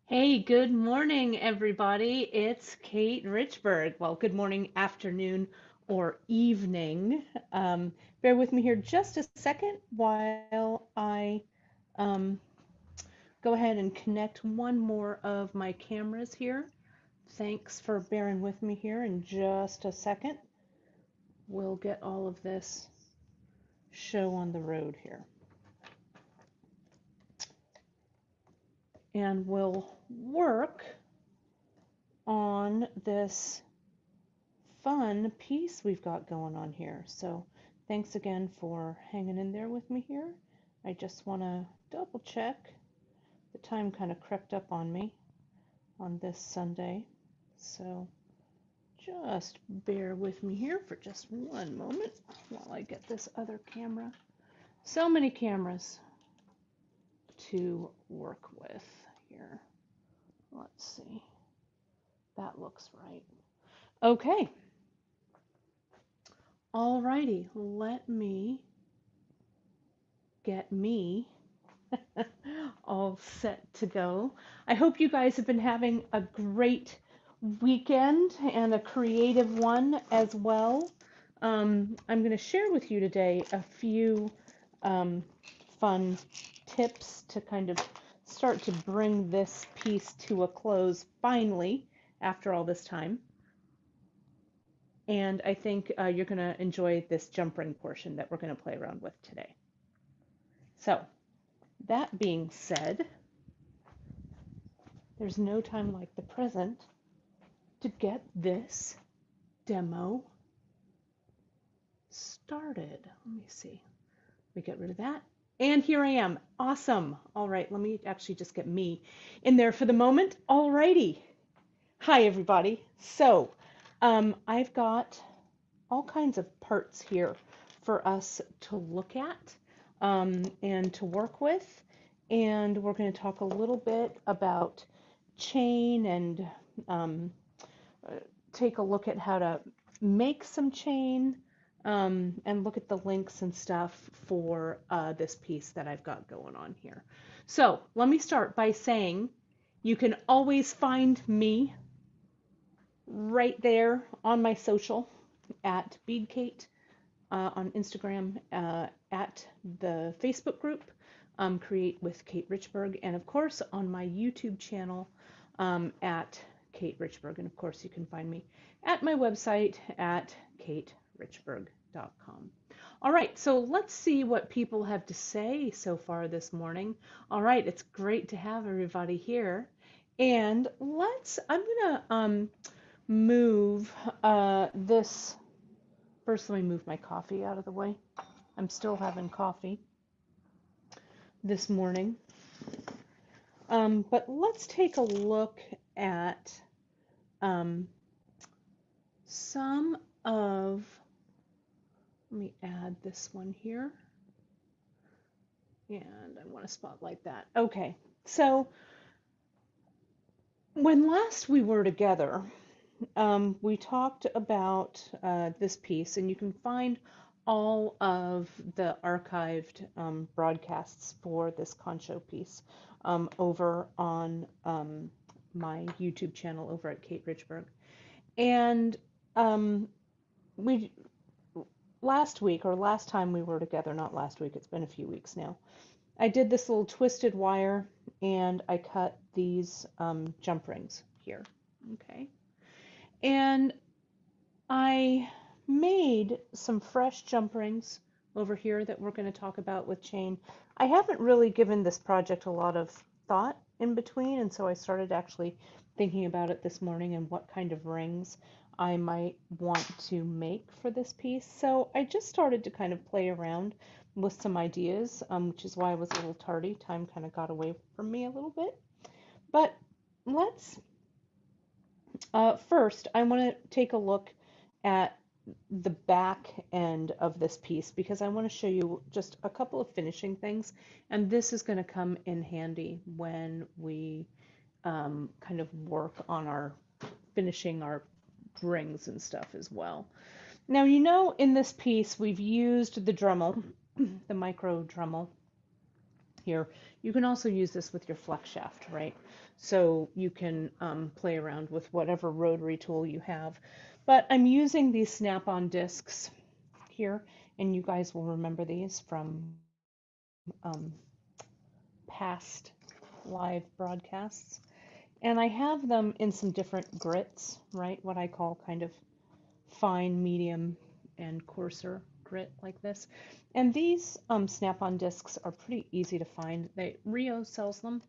Hey, good morning, everybody. It's Kate Richburg. Well, good morning, afternoon, or evening. Bear with me here just a second while I um, go ahead and connect one more of my cameras here. Thanks for bearing with me here in just a second. We'll get all of this show on the road here. And we'll work on this fun piece we've got going on here. So thanks again for hanging in there with me here. I just want to double check. The time kind of crept up on me on this Sunday. So just bear with me here for just one moment while I get this other camera. So many cameras to work with here. Let's see. That looks right. Okay. Alrighty, let me get me all set to go. I hope you guys have been having a great weekend and a creative one as well. I'm going to share with you today a few um, fun tips to kind of start to bring this piece to a close finally after all this time. And I think you're going to enjoy this jump ring portion that we're going to play around with today. So, that being said, there's no time like the present to get this demo started. Let me see. We get rid of that. And here I am. Awesome. All right, let me actually just get me in there for the moment. All righty. Hi, everybody. So, I've got all kinds of parts here for us to look at and to work with. And we're going to talk a little bit about chain and take a look at how to make some chain and look at the links and stuff for this piece that I've got going on here. So let me start by saying you can always find me right there on my social at BeadKate on Instagram, at the Facebook group, Create with Kate Richburg, and of course on my YouTube channel at Kate Richburg. And of course you can find me at my website at katerichburg.com. All right, so let's see what people have to say so far this morning. All right, it's great to have everybody here. And I'm gonna move this. First, let me move my coffee out of the way. I'm still having coffee this morning. But let's take a look at some of, let me add this one here. And I want to spotlight that. Okay, so when last we were together, we talked about this piece, and you can find all of the archived broadcasts for this Concho piece over on my YouTube channel over at Kate Richburg. And we last week, or last time we were together, not last week, it's been a few weeks now, I did this little twisted wire and I cut these jump rings here. Okay. And I made some fresh jump rings over here that we're going to talk about with chain. I haven't really given this project a lot of thought in between, and so I started actually thinking about it this morning and what kind of rings I might want to make for this piece. So I just started to kind of play around with some ideas, which is why I was a little tardy. Time kind of got away from me a little bit. But let's first, I want to take a look at the back end of this piece because I want to show you just a couple of finishing things, and this is going to come in handy when we kind of work on our finishing our rings and stuff as well. Now, you know, in this piece we've used the Dremel, the micro Dremel here. You can also use this with your flex shaft, right? so you can play around with whatever rotary tool you have. But I'm using these snap-on discs here, and you guys will remember these from past live broadcasts. And I have them in some different grits, right? What I call kind of fine, medium, and coarser grit like this. And these snap-on discs are pretty easy to find. Rio sells them.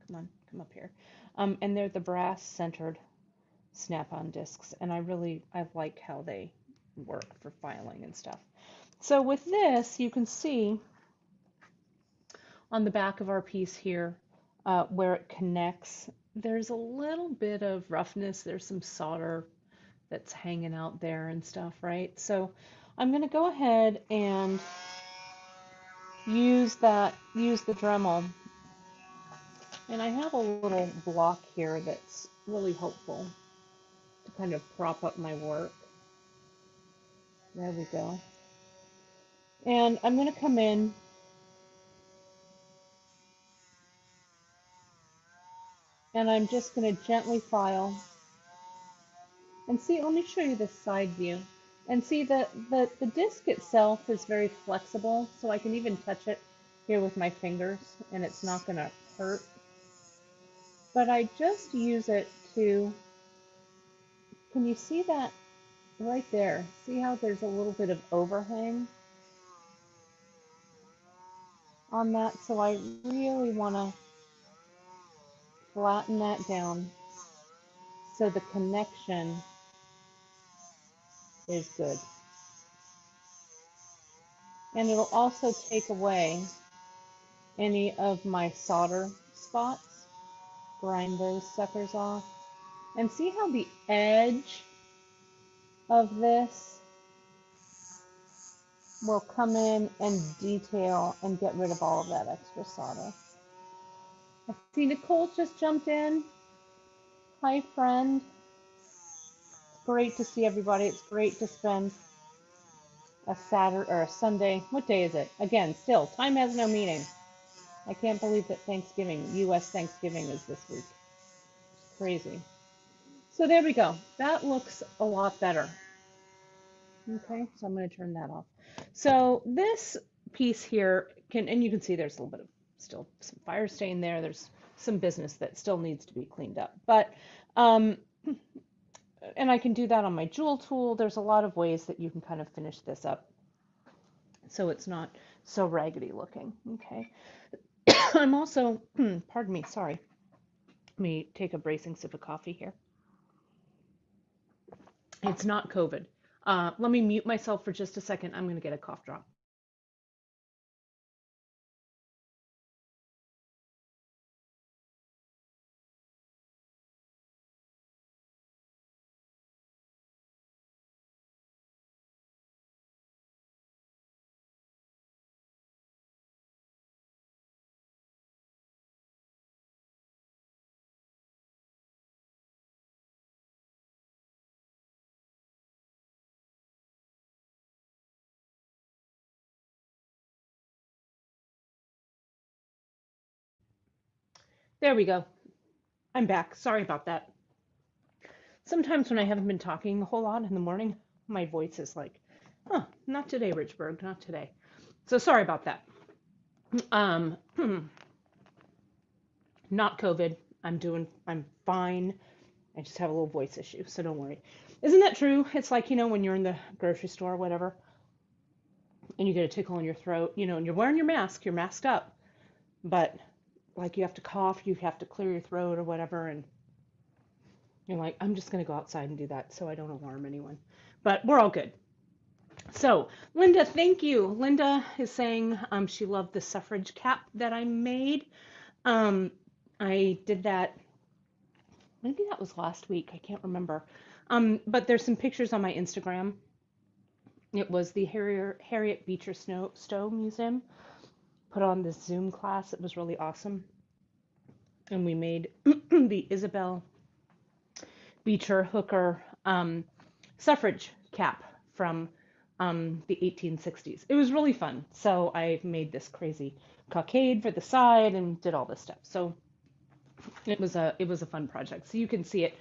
Come on, come up here. And they're the brass centered snap-on discs, and I like how they work for filing and stuff. So with this, you can see on the back of our piece here where it connects, there's a little bit of roughness. There's some solder that's hanging out there and stuff, right? So I'm going to go ahead and use the Dremel. And I have a little block here that's really helpful to kind of prop up my work. There we go. And I'm going to come in and I'm just going to gently file. And see, let me show you the side view. And see that the disc itself is very flexible, so I can even touch it here with my fingers and it's not going to hurt. But I just use it to, can you see that right there? See how there's a little bit of overhang on that? So I really want to flatten that down so the connection is good. And it'll also take away any of my solder spots. Grind those suckers off. And see how the edge of this will come in and detail and get rid of all of that extra solder. I see Nicole just jumped in. Hi, friend. It's great to see everybody. It's great to spend a Saturday or a Sunday. What day is it? Again, still, time has no meaning. I can't believe that Thanksgiving, U.S. Thanksgiving is this week. It's crazy. So there we go. That looks a lot better. Okay, so I'm going to turn that off. So this piece here and you can see there's a little bit of still some fire stain there. There's some business that still needs to be cleaned up. But, and I can do that on my jewel tool. There's a lot of ways that you can kind of finish this up so it's not so raggedy looking. Okay. I'm also, pardon me, sorry. Let me take a bracing sip of coffee here. It's not COVID. Let me mute myself for just a second. I'm going to get a cough drop. There we go. I'm back. Sorry about that. Sometimes when I haven't been talking a whole lot in the morning, my voice is like, oh, not today, Richburg, not today. So sorry about that. Not COVID. I'm fine. I just have a little voice issue, so don't worry. Isn't that true? It's like, when you're in the grocery store or whatever, and you get a tickle in your throat, and you're wearing your mask, you're masked up, but like you have to cough, you have to clear your throat or whatever, and you're like, I'm just going to go outside and do that so I don't alarm anyone. But we're all good. So, Linda, thank you. Linda is saying she loved the suffrage cap that I made. I did that, maybe that was last week, I can't remember. But there's some pictures on my Instagram. It was the Harriet Beecher Stowe Museum put on this Zoom class. It was really awesome. And we made the Isabel Beecher Hooker suffrage cap from the 1860s. It was really fun. So I made this crazy cockade for the side and did all this stuff. So It was a fun project. So you can see it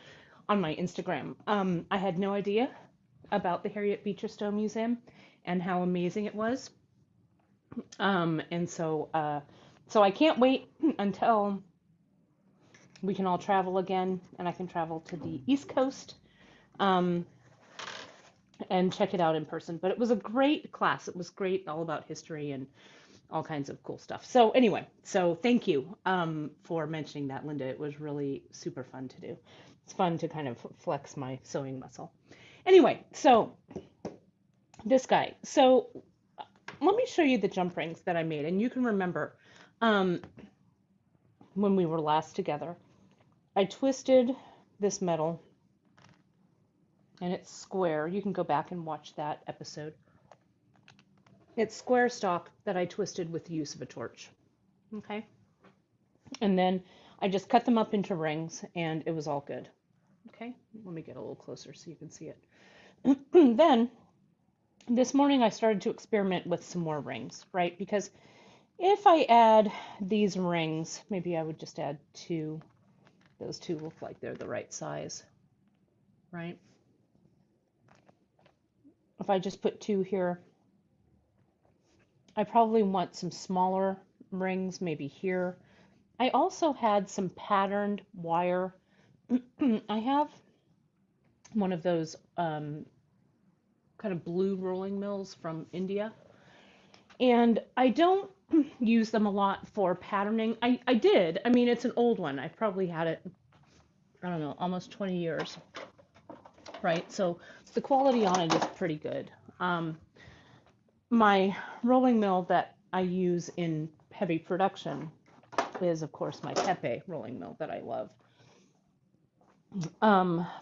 on my Instagram. I had no idea about the Harriet Beecher Stowe Museum and how amazing it was. And so I can't wait until we can all travel again and I can travel to the East Coast and check it out in person. But it was a great class. It was great, all about history and all kinds of cool stuff. So anyway, so thank you for mentioning that, Linda. It was really super fun to do. It's fun to kind of flex my sewing muscle. Anyway, so this guy. So let me show you the jump rings that I made. And you can remember when we were last together, I twisted this metal and it's square. You can go back and watch that episode. It's square stock that I twisted with the use of a torch. Okay. And then I just cut them up into rings and it was all good. Okay. Let me get a little closer so you can see it. Then this morning I started to experiment with some more rings, right? Because if I add these rings, maybe I would just add two. Those two look like they're the right size, right? If I just put two here, I probably want some smaller rings, maybe here. I also had some patterned wire. I have one of those kind of blue rolling mills from India. And I don't use them a lot for patterning. I did. I mean, it's an old one. I probably had it, I don't know, almost 20 years, right? So the quality on it is pretty good. My rolling mill that I use in heavy production is, of course, my Pepe rolling mill that I love.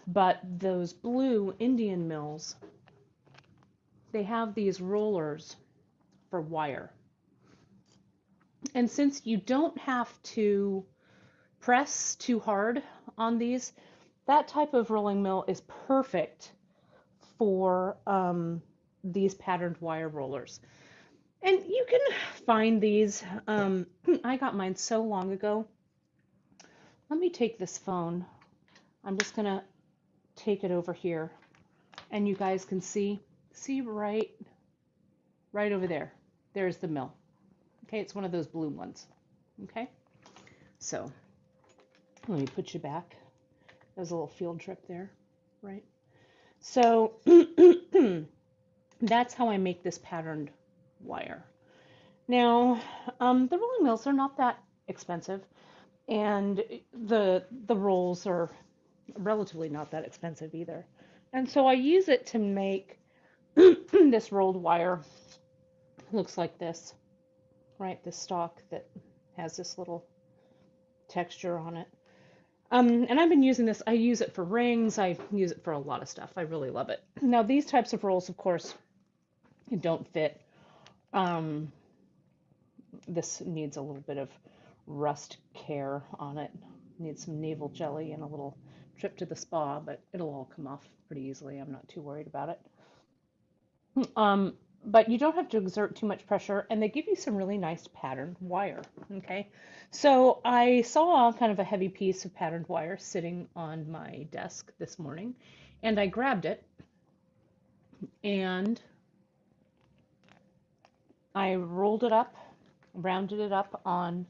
But those blue Indian mills, they have these rollers for wire. And since you don't have to press too hard on these, that type of rolling mill is perfect for these patterned wire rollers. And you can find these. I got mine so long ago. Let me take this phone. I'm just going to take it over here. And you guys can see right over there. There's the mill. Okay, it's one of those blue ones. Okay, so let me put you back. That was a little field trip there, right? So that's how I make this patterned wire. Now, the rolling mills are not that expensive, and the rolls are relatively not that expensive either. And so I use it to make this rolled wire. Looks like this, right? This stock that has this little texture on it. And I've been using this. I use it for rings. I use it for a lot of stuff. I really love it. Now, these types of rolls, of course, don't fit. This needs a little bit of rust care on it. Needs some navel jelly and a little trip to the spa, but it'll all come off pretty easily. I'm not too worried about it. But you don't have to exert too much pressure, and they give you some really nice patterned wire, okay? So I saw kind of a heavy piece of patterned wire sitting on my desk this morning, and I grabbed it, and I rolled it up, rounded it up on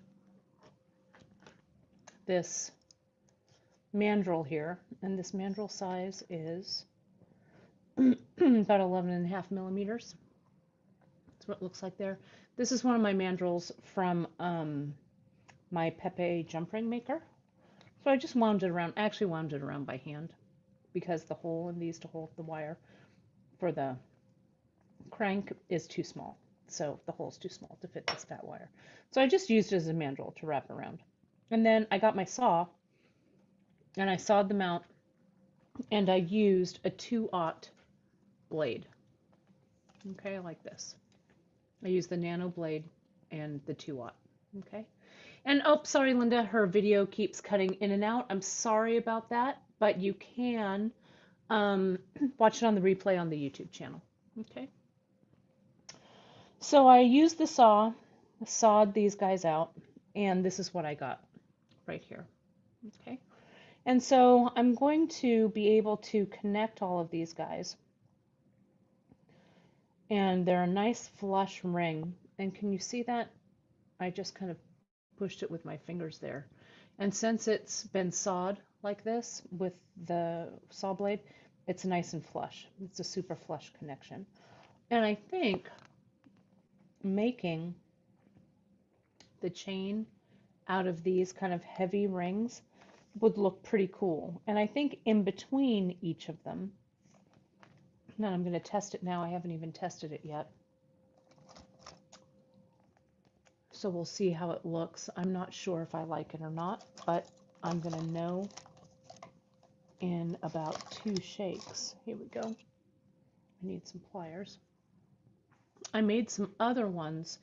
this mandrel here, and this mandrel size is about 11.5 millimeters. That's what it looks like there. This is one of my mandrels from my Pepe jump ring maker. So I just wound it around. I actually wound it around by hand because the hole in these to hold the wire for the crank is too small. So the hole's too small to fit this fat wire. So I just used it as a mandrel to wrap around. And then I got my saw and I sawed them out and I used a 2/0 blade. Okay, like this. I used the nano blade and the 2/0. Okay. And oh, sorry, Linda, her video keeps cutting in and out. I'm sorry about that, but you can watch it on the replay on the YouTube channel. Okay. So I used the saw, sawed these guys out, and this is what I got right here. Okay. And so I'm going to be able to connect all of these guys. And they're a nice flush ring. And can you see that? I just kind of pushed it with my fingers there. And since it's been sawed like this with the saw blade, it's nice and flush. It's a super flush connection. And I think making the chain out of these kind of heavy rings would look pretty cool. And I think in between each of them, and I'm going to test it now. I haven't even tested it yet. So we'll see how it looks. I'm not sure if I like it or not, but I'm going to know in about 2 shakes. Here we go. I need some pliers. I made some other ones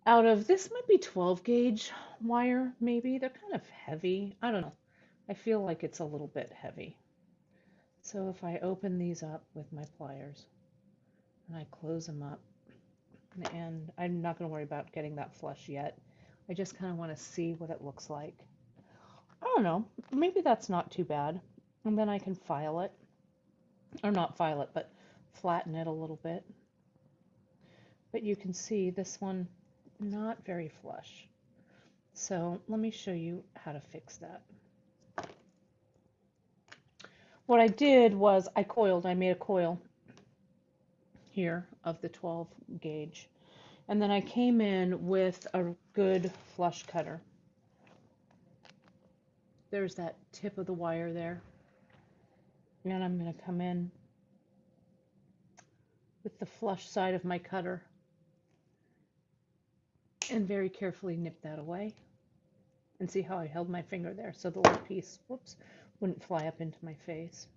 out of, this might be 12 gauge wire, maybe. They're kind of heavy. I don't know. I feel like it's a little bit heavy. So if I open these up with my pliers and I close them up, and I'm not going to worry about getting that flush yet. I just kind of want to see what it looks like. I don't know. Maybe that's not too bad. And then I can file it. Or not file it, but flatten it a little bit. But you can see this one not very flush. So let me show you how to fix that. What I did was I made a coil here of the 12 gauge. And then I came in with a good flush cutter. There's that tip of the wire there. And I'm going to come in with the flush side of my cutter and very carefully nip that away. And see how I held my finger there so the little piece, whoops, wouldn't fly up into my face.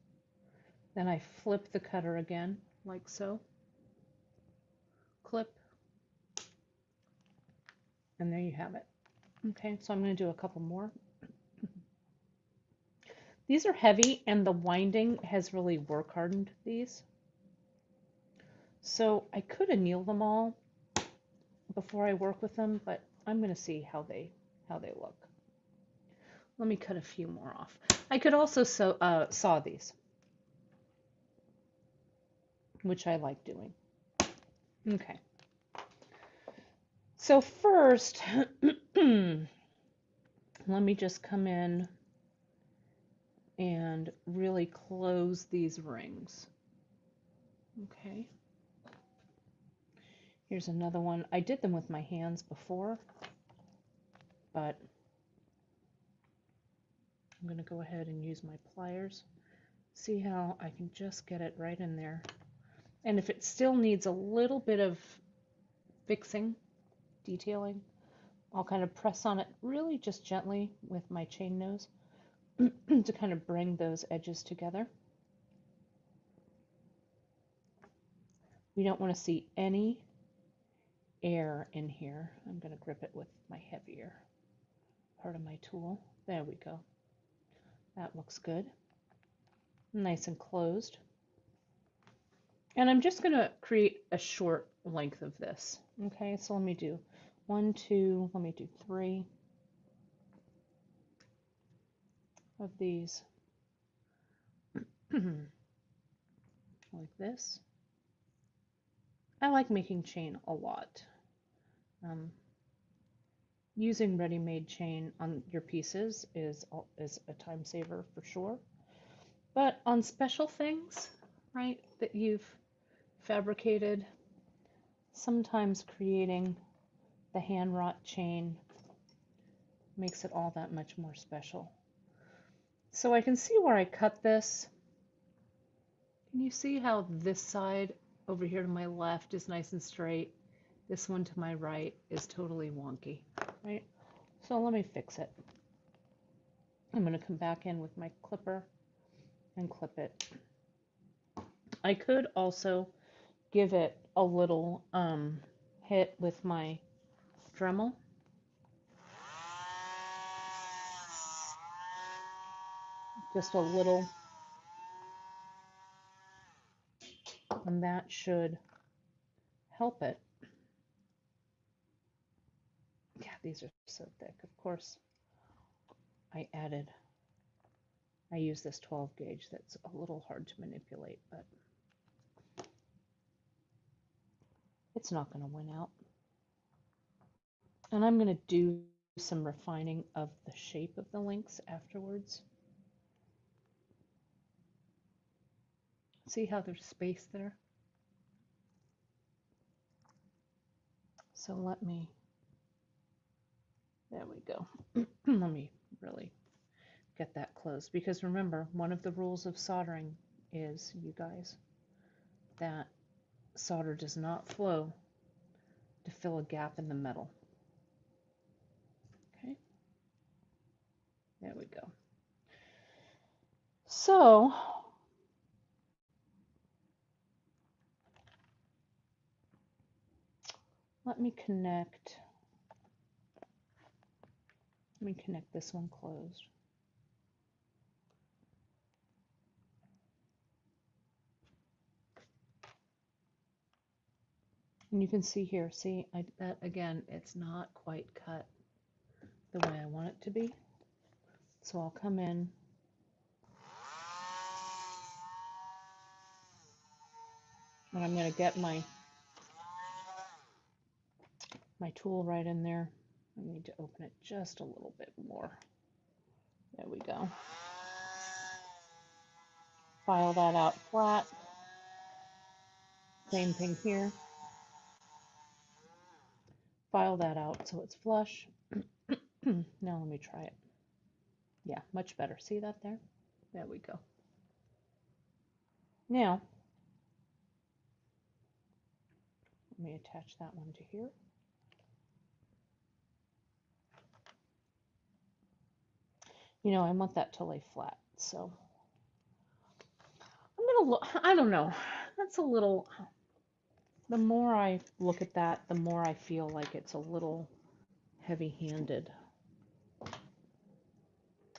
Then I flip the cutter again, like so. Clip. And there you have it. Okay, so I'm going to do a couple more. These are heavy and the winding has really work hardened these. So I could anneal them all before I work with them, but I'm going to see how they look. Let me cut a few more off. I could also saw these, which I like doing. Okay. So first, let me just come in and really close these rings. Okay. Here's another one. I did them with my hands before, but I'm going to go ahead and use my pliers. See how I can just get it right in there. And if it still needs a little bit of fixing, detailing, I'll kind of press on it really just gently with my chain nose to kind of bring those edges together. We don't want to see any air in here. I'm going to grip it with my heavier part of my tool. There we go. That looks good. Nice and closed. And I'm just going to create a short length of this. Okay, so let me do 1, 2, let me do 3 of these. Like this. I like making chain a lot. Using ready-made chain on your pieces is a time saver for sure. But on special things, right, that you've fabricated, sometimes creating the hand wrought chain makes it all that much more special. So I can see where I cut this. Can you see how this side over here to my left is nice and straight? This one to my right is totally wonky, right? So let me fix it. I'm going to come back in with my clipper and clip it. I could also give it a little hit with my Dremel. Just a little. And that should help it. Yeah, these are so thick, of course. I use this 12 gauge that's a little hard to manipulate, but it's not going to win out. And I'm going to do some refining of the shape of the links afterwards. See how there's space there? So there we go. Let me really get that closed, because remember, one of the rules of soldering is, you guys, that solder does not flow to fill a gap in the metal. Okay, there we go. So let me connect this one closed. And you can see here, that again, it's not quite cut the way I want it to be. So I'll come in and I'm going to get my tool right in there. I need to open it just a little bit more. There we go. File that out flat. Same thing here. File that out so it's flush. Now let me try it. Yeah, much better. See that there? There we go. Now, let me attach that one to here. You know, I want that to lay flat, so I'm gonna look. I don't know. That's a little. The more I look at that, the more I feel like it's a little heavy-handed.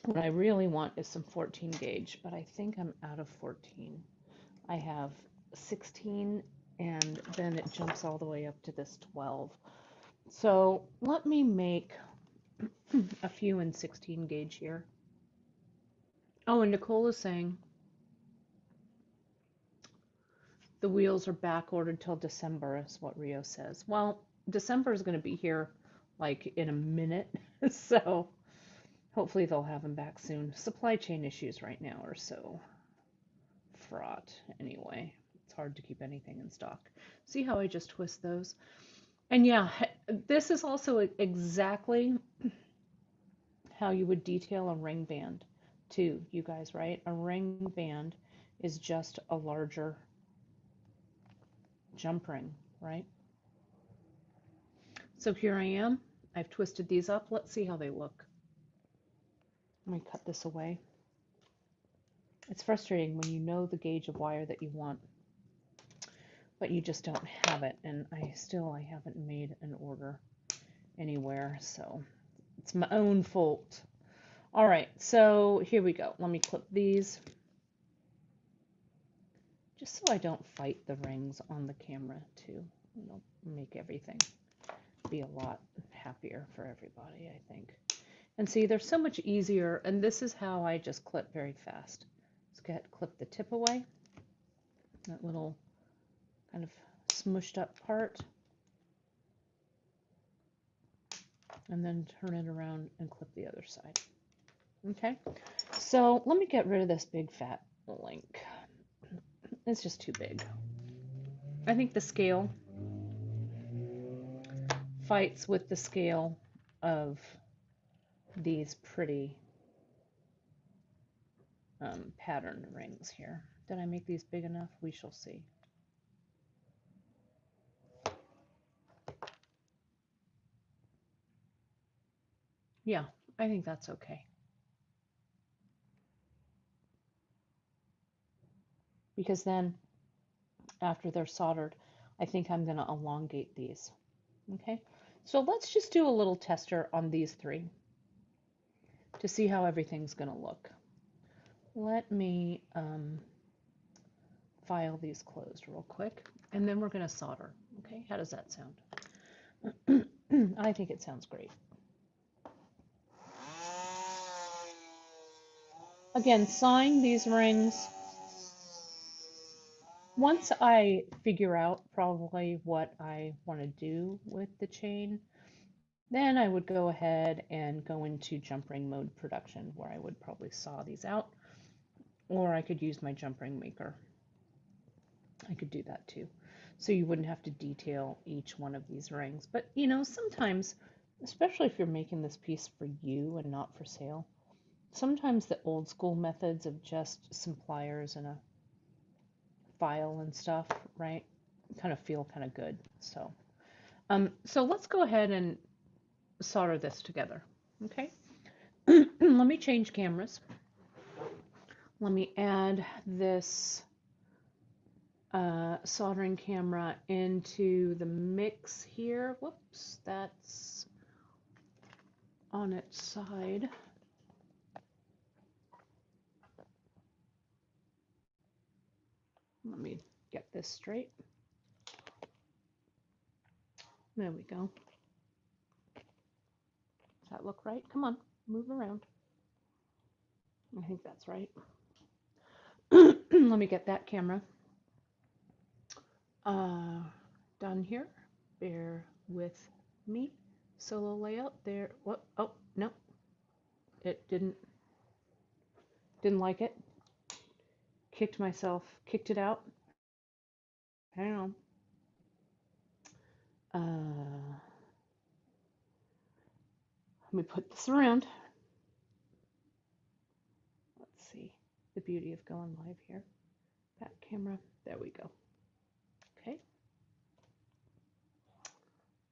What I really want is some 14 gauge, but I think I'm out of 14. I have 16, and then it jumps all the way up to this 12. So let me make a few in 16 gauge here. Oh, and Nicole is saying the wheels are back ordered till December, is what Rio says. Well, December is going to be here like in a minute, so hopefully they'll have them back soon. Supply chain issues right now are so fraught anyway. It's hard to keep anything in stock. See how I just twist those? And yeah, this is also exactly how you would detail a ring band too, you guys, right? A ring band is just a larger jump ring, right? So here I am. I've twisted these up. Let's see how they look. Let me cut this away. It's frustrating when you know the gauge of wire that you want, but you just don't have it. And I haven't made an order anywhere, so it's my own fault. All right, so here we go. Let me clip these, just so I don't fight the rings on the camera too. It'll make everything be a lot happier for everybody, I think. And see, they're so much easier, and this is how I just clip very fast. Just clip the tip away, that little kind of smushed up part, and then turn it around and clip the other side. Okay, so let me get rid of this big fat link. It's just too big. I think the scale fights with the scale of these pretty patterned rings here. Did I make these big enough? We shall see. Yeah, I think that's okay. Because then, after they're soldered, I think I'm going to elongate these. Okay, so let's just do a little tester on these three to see how everything's going to look. Let me file these closed real quick, and then we're going to solder. Okay, how does that sound? I think it sounds great. again, sawing these rings, once I figure out probably what I want to do with the chain, then I would go ahead and go into jump ring mode production, where I would probably saw these out, or I could use my jump ring maker. I could do that too. So you wouldn't have to detail each one of these rings. But you know, sometimes, especially if you're making this piece for you and not for sale, sometimes the old school methods of just some pliers and a file and stuff, right, kind of feel kind of good. So let's go ahead and solder this together. Okay. Let me change cameras. Let me add this soldering camera into the mix here. Whoops, that's on its side. Let me get this straight. There we go. Does that look right? Come on, move around. I think that's right. Let me get that camera done here. Bear with me. Solo layout there. What? Oh, no. It didn't like it. Kicked it out. Hang on. Let me put this around. Let's see the beauty of going live here. Back camera. There we go. Okay.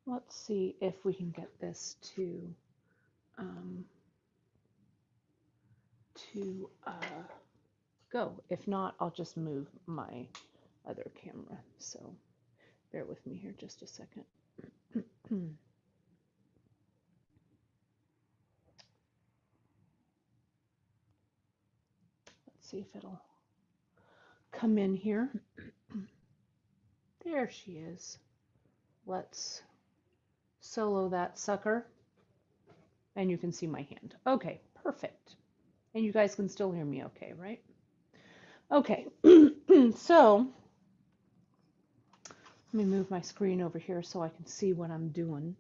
Let's see if we can get this to go. If not, I'll just move my other camera. So bear with me here just a second. Let's see if it'll come in here. There she is. Let's solo that sucker. And you can see my hand. Okay, perfect. And you guys can still hear me okay, right? Okay, so let me move my screen over here so I can see what I'm doing.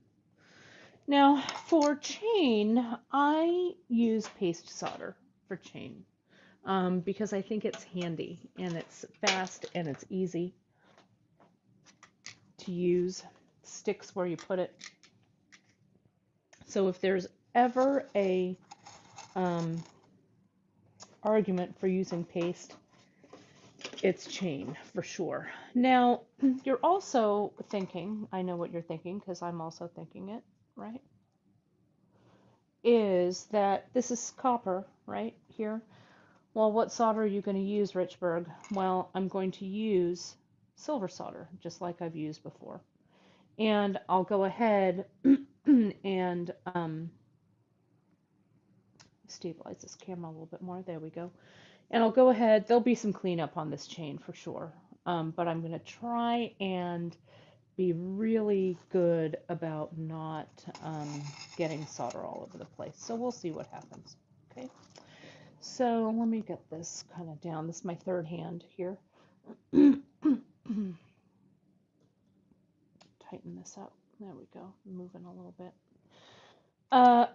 Now, for chain, I use paste solder for chain because I think it's handy and it's fast and it's easy to use. Sticks where you put it. So if there's ever a argument for using paste, it's chain for sure. Now, you're also thinking, I know what you're thinking because I'm also thinking it, right? Is that this is copper, right, here. Well, what solder are you going to use, Richburg? Well, I'm going to use silver solder, just like I've used before. And I'll go ahead and stabilize this camera a little bit more. There we go. And I'll go ahead, there'll be some cleanup on this chain for sure. But I'm going to try and be really good about not getting solder all over the place. So we'll see what happens. Okay. So let me get this kind of down. This is my third hand here. Tighten this up. There we go. Moving a little bit.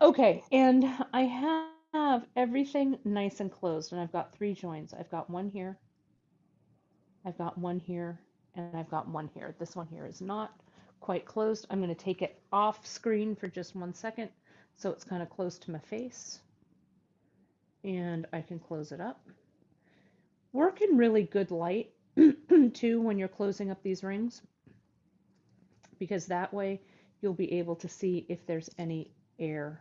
Okay, and I have everything nice and closed, and I've got 3 joins. I've got one here, I've got one here, and I've got one here. This one here is not quite closed. I'm going to take it off screen for just 1 second so it's kind of close to my face, and I can close it up. Work in really good light too when you're closing up these rings, because that way you'll be able to see if there's any air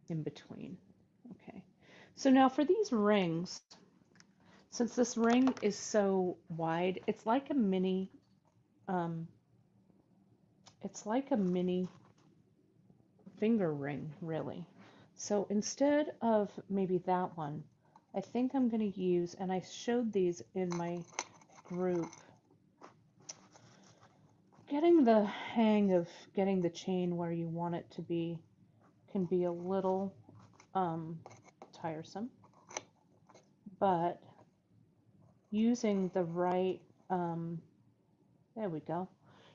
in between. Okay, so now for these rings, since this ring is so wide, it's like a mini finger ring, really. So instead of maybe that one, I think I'm going to use, and I showed these in my group, getting the hang of getting the chain where you want it to be can be a little tiresome. but using the right, there we go,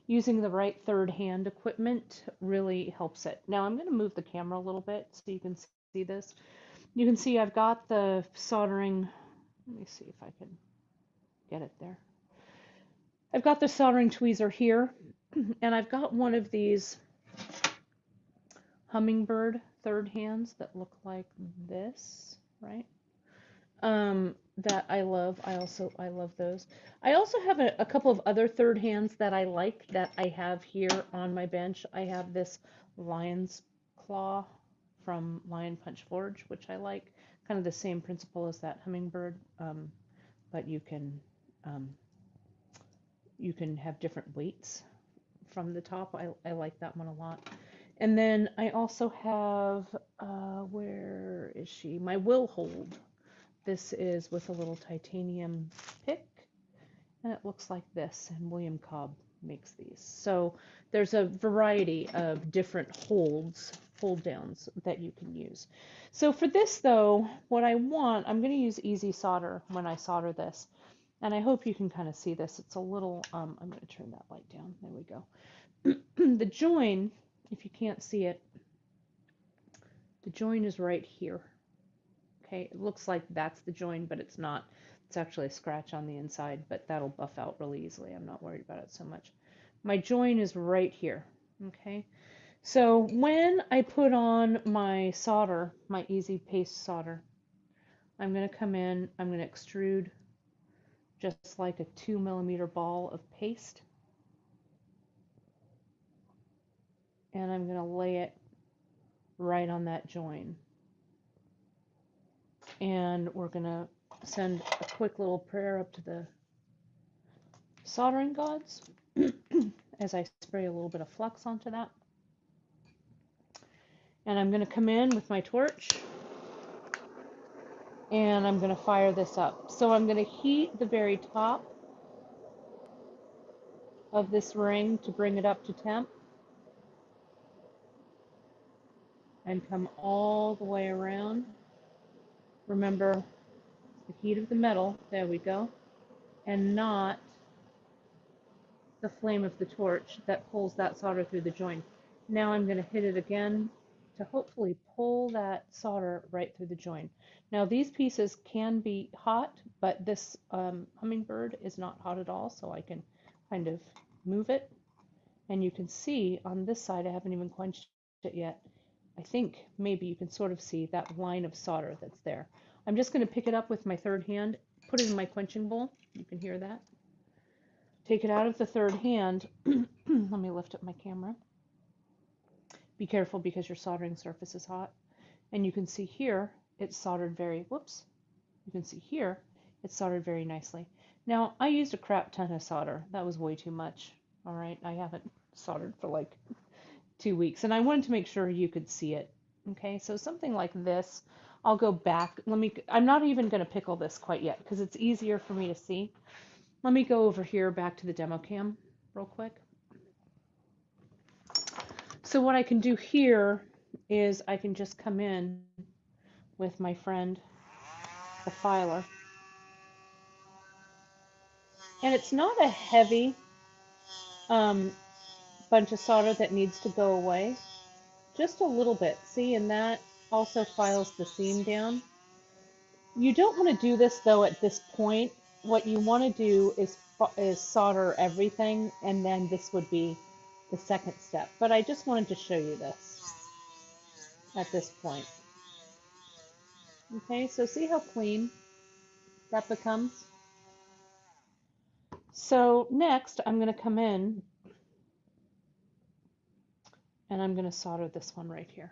using the right third hand equipment really helps it. Now I'm going to move the camera a little bit so you can see this. You can see I've got the soldering, let me see if I can get it there. I've got the soldering tweezer here, and I've got one of these hummingbird third hands that look like this, right? That I love. I love those. I also have a couple of other third hands that I like that I have here on my bench. I have this lion's claw from Lion Punch Forge, which I like. Kind of the same principle as that hummingbird, but you can have different weights from the top. I like that one a lot. And then I also have, where is she? My Will Hold. This is with a little titanium pick, and it looks like this, and William Cobb makes these. So there's a variety of different hold downs that you can use. So for this though, what I want, I'm going to use easy solder when I solder this. And I hope you can kind of see this. It's a little, I'm going to turn that light down. There we go. The join, if you can't see it, the join is right here. Okay, it looks like that's the join, but it's not. It's actually a scratch on the inside, but that'll buff out really easily. I'm not worried about it so much. My join is right here. Okay, so when I put on my solder, my easy paste solder, I'm going to come in, I'm going to extrude just like a 2mm ball of paste. And I'm going to lay it right on that join. And we're going to send a quick little prayer up to the soldering gods as I spray a little bit of flux onto that. And I'm going to come in with my torch and I'm going to fire this up. So I'm going to heat the very top of this ring to bring it up to temp and come all the way around. Remember the heat of the metal, there we go, and not the flame of the torch that pulls that solder through the joint. Now I'm going to hit it again to hopefully pull that solder right through the joint. Now these pieces can be hot, but this hummingbird is not hot at all, so I can kind of move it. And you can see on this side, I haven't even quenched it yet. I think maybe you can sort of see that line of solder that's there. I'm just going to pick it up with my third hand, put it in my quenching bowl. You can hear that. Take it out of the third hand. Let me lift up my camera. Be careful because your soldering surface is hot. And you can see here, it's soldered very, whoops. You can see here, it's soldered very nicely. Now, I used a crap ton of solder. That was way too much. All right, I haven't soldered for like 2 weeks, and I wanted to make sure you could see it. Okay, so something like this, I'll go back. I'm not even going to pickle this quite yet because it's easier for me to see. Let me go over here back to the demo cam real quick. So what I can do here is I can just come in with my friend, the filer. And it's not a heavy bunch of solder that needs to go away. Just a little bit. See, and that also files the seam down. You don't want to do this though at this point. What you want to do is solder everything, and then this would be the second step. But I just wanted to show you this at this point. Okay, so see how clean that becomes? So next I'm going to come in and I'm going to solder this one right here,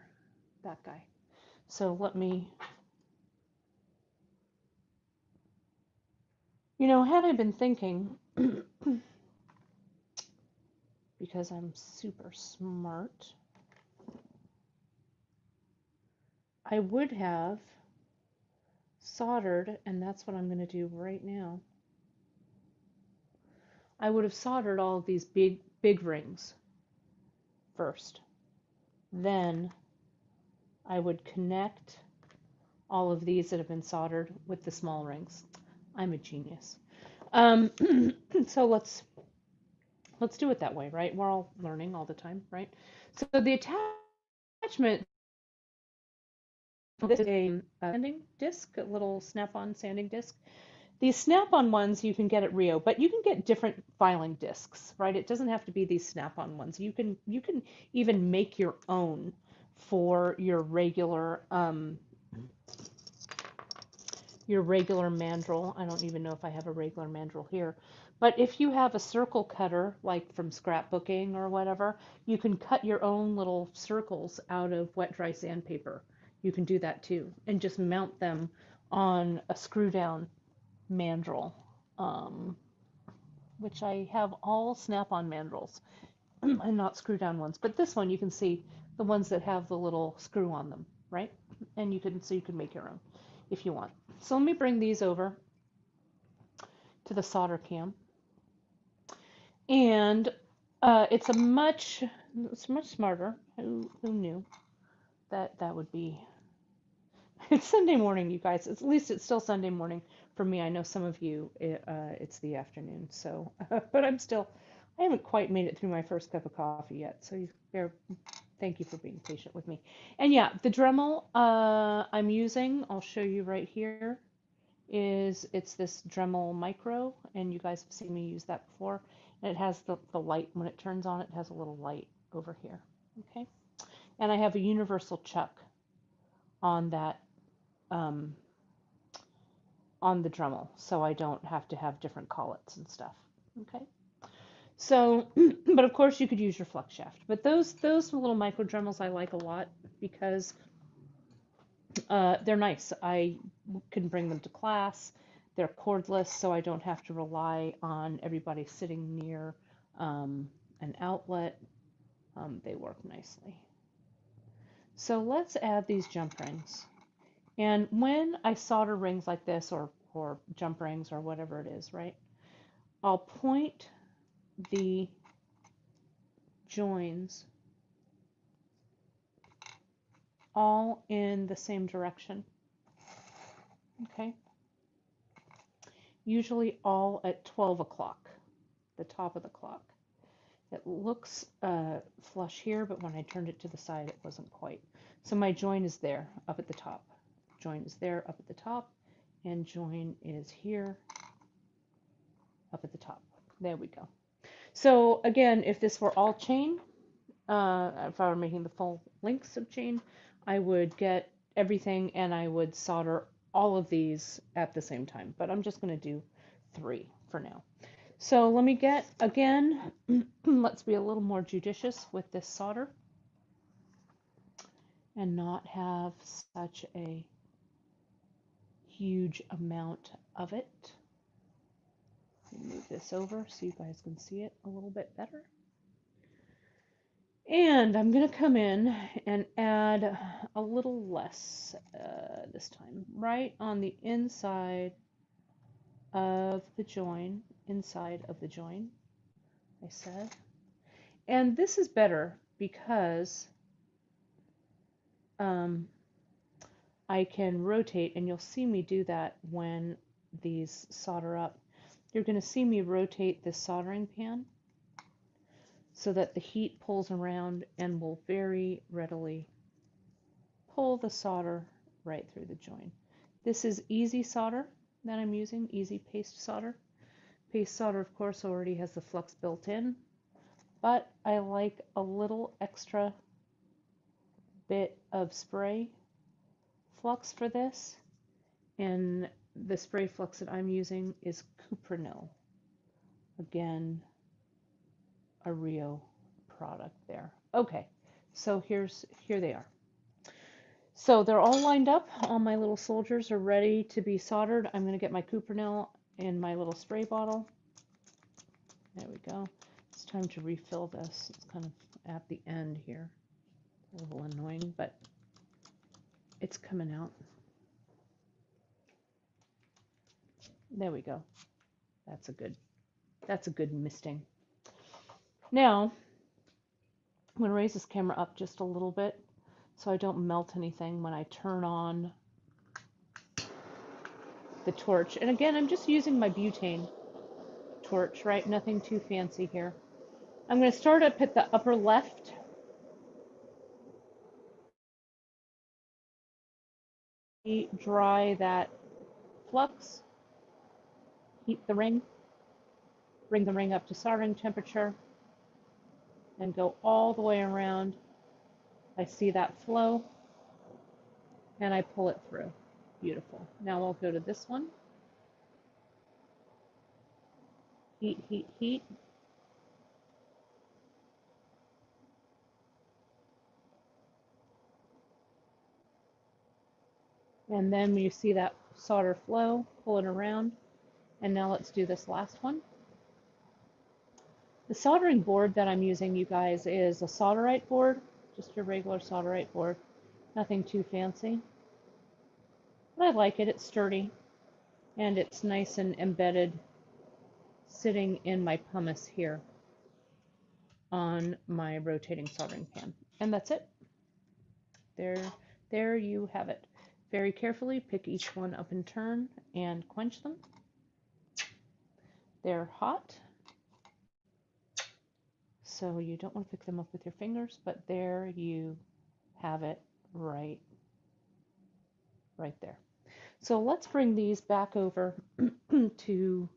that guy. So let me, had I been thinking, because I'm super smart, I would have soldered, and that's what I'm going to do right now. I would have soldered all of these big rings first. Then I would connect all of these that have been soldered with the small rings. I'm a genius. So let's do it that way, right? We're all learning all the time, right? So the attachment, this is a sanding disc, a little snap-on sanding disc. These snap-on ones you can get at Rio, but you can get different filing discs, right? It doesn't have to be these snap-on ones. You can even make your own for your regular mandrel. I don't even know if I have a regular mandrel here. But if you have a circle cutter, like from scrapbooking or whatever, you can cut your own little circles out of wet dry sandpaper. You can do that too, and just mount them on a screw down mandrel, which I have all snap-on mandrels and not screw down ones. But this one you can see the ones that have the little screw on them, right? And you can make your own if you want. So let me bring these over to the solder cam. And it's much smarter. Who knew that would be? It's Sunday morning, you guys. At least it's still Sunday morning for me. I know some of you it's the afternoon. So, but I haven't quite made it through my first cup of coffee yet. So thank you for being patient with me. And yeah, the Dremel I'm using, I'll show you right here. It's this Dremel Micro, and you guys have seen me use that before. And it has the light, when it turns on, it has a little light over here, okay? And I have a universal chuck on that, on the Dremel, so I don't have to have different collets and stuff, okay? So, but of course you could use your flux shaft. But those little micro Dremels I like a lot because they're nice. I can bring them to class. They're cordless, so I don't have to rely on everybody sitting near an outlet. They work nicely. So let's add these jump rings. And when I solder rings like this, or jump rings, or whatever it is, right, I'll point the joins all in the same direction. Okay? Usually all at 12 o'clock, the top of the clock. It looks flush here, but when I turned it to the side, it wasn't quite. So my join is there, up at the top. Join is there, up at the top. And join is here, up at the top. There we go. So again, if this were all chain, if I were making the full lengths of chain, I would get everything and I would solder all of these at the same time. But I'm just going to do 3 for now. So let me get, again, let's be a little more judicious with this solder and not have such a huge amount of it. Move this over so you guys can see it a little bit better. And I'm going to come in and add a little less this time, right on the inside of the join, I said. And this is better because I can rotate, and you'll see me do that when these solder up. You're going to see me rotate this soldering pan so that the heat pulls around and will very readily pull the solder right through the join. This is easy solder that I'm using, easy paste solder. Paste solder, of course, already has the flux built in, but I like a little extra bit of spray flux for this, and the spray flux that I'm using is cuprinol. Again, a Rio product there. Okay, so here they are. So they're all lined up. All my little soldiers are ready to be soldered. I'm going to get my cuprinol in my little spray bottle. There we go. It's time to refill this. It's kind of at the end here. A little annoying, but it's coming out. There we go. That's a good misting. Now, I'm going to raise this camera up just a little bit so I don't melt anything when I turn on the torch. And again, I'm just using my butane torch, right? Nothing too fancy here. I'm going to start up at the upper left. Dry that flux, heat the ring, bring the ring up to soldering temperature, and go all the way around. I see that flow, and I pull it through. Beautiful. Now I'll go to this one. Heat, heat, heat. And then when you see that solder flow, pull it around. And now let's do this last one. The soldering board that I'm using, you guys, is a solderite board, just your regular solderite board. Nothing too fancy. But I like it. It's sturdy, and it's nice and embedded sitting in my pumice here on my rotating soldering pan. And that's it. There you have it. Very carefully pick each one up in turn and quench them. They're hot, so you don't want to pick them up with your fingers, but there you have it right there. So let's bring these back over to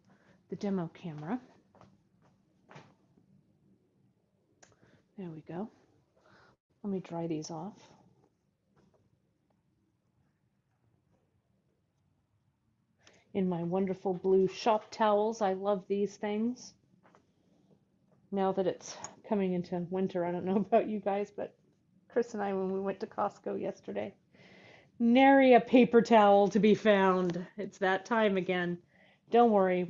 the demo camera. There we go. Let me dry these off. In my wonderful blue shop towels. I love these things. Now that it's coming into winter, I don't know about you guys, but Chris and I, when we went to Costco yesterday, nary a paper towel to be found. It's that time again. Don't worry,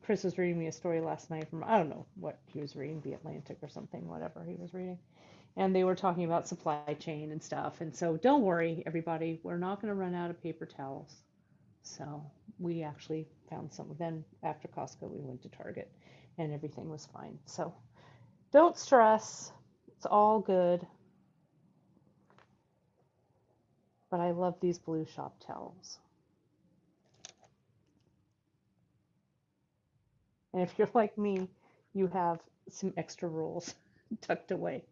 Chris was reading me a story last night from, I don't know what he was reading, The Atlantic or something, whatever he was reading. And they were talking about supply chain and stuff. And so don't worry, everybody, we're not going to run out of paper towels. So we actually found some. Then after Costco, we went to Target and everything was fine. So don't stress. It's all good. But I love these blue shop towels. And if you're like me, you have some extra rolls tucked away.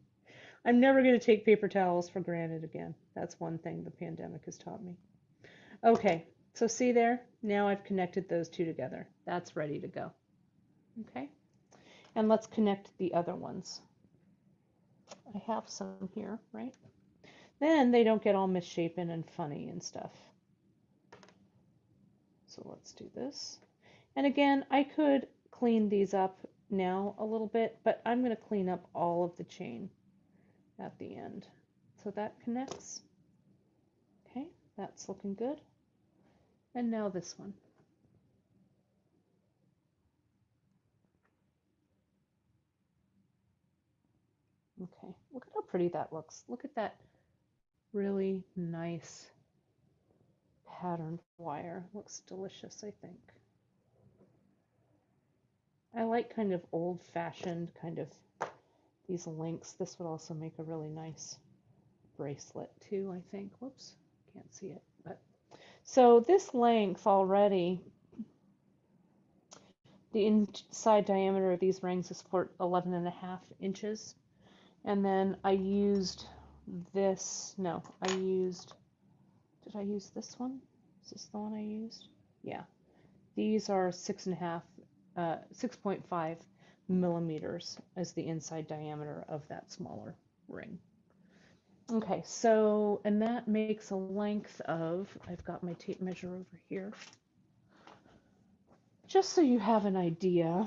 I'm never going to take paper towels for granted again. That's one thing the pandemic has taught me. Okay, so see there? Now I've connected those two together. That's ready to go. Okay, and let's connect the other ones. I have some here, right? Then they don't get all misshapen and funny and stuff. So let's do this. And again, I could clean these up now a little bit, but I'm going to clean up all of the chain at the end. So that connects. Okay, that's looking good. And now this one. Okay, look at how pretty that looks. Look at that really nice patterned wire. Looks delicious, I think. I like kind of old-fashioned kind of these links. This would also make a really nice bracelet too, I think. Whoops, can't see it. But so this length already, the inside diameter of these rings is 11.5 inches. And then I used this, no, did I use this one? Is this the one I used? Yeah. These are 6.5 millimeters as the inside diameter of that smaller ring. Okay, so, and that makes a length of, I've got my tape measure over here, just so you have an idea.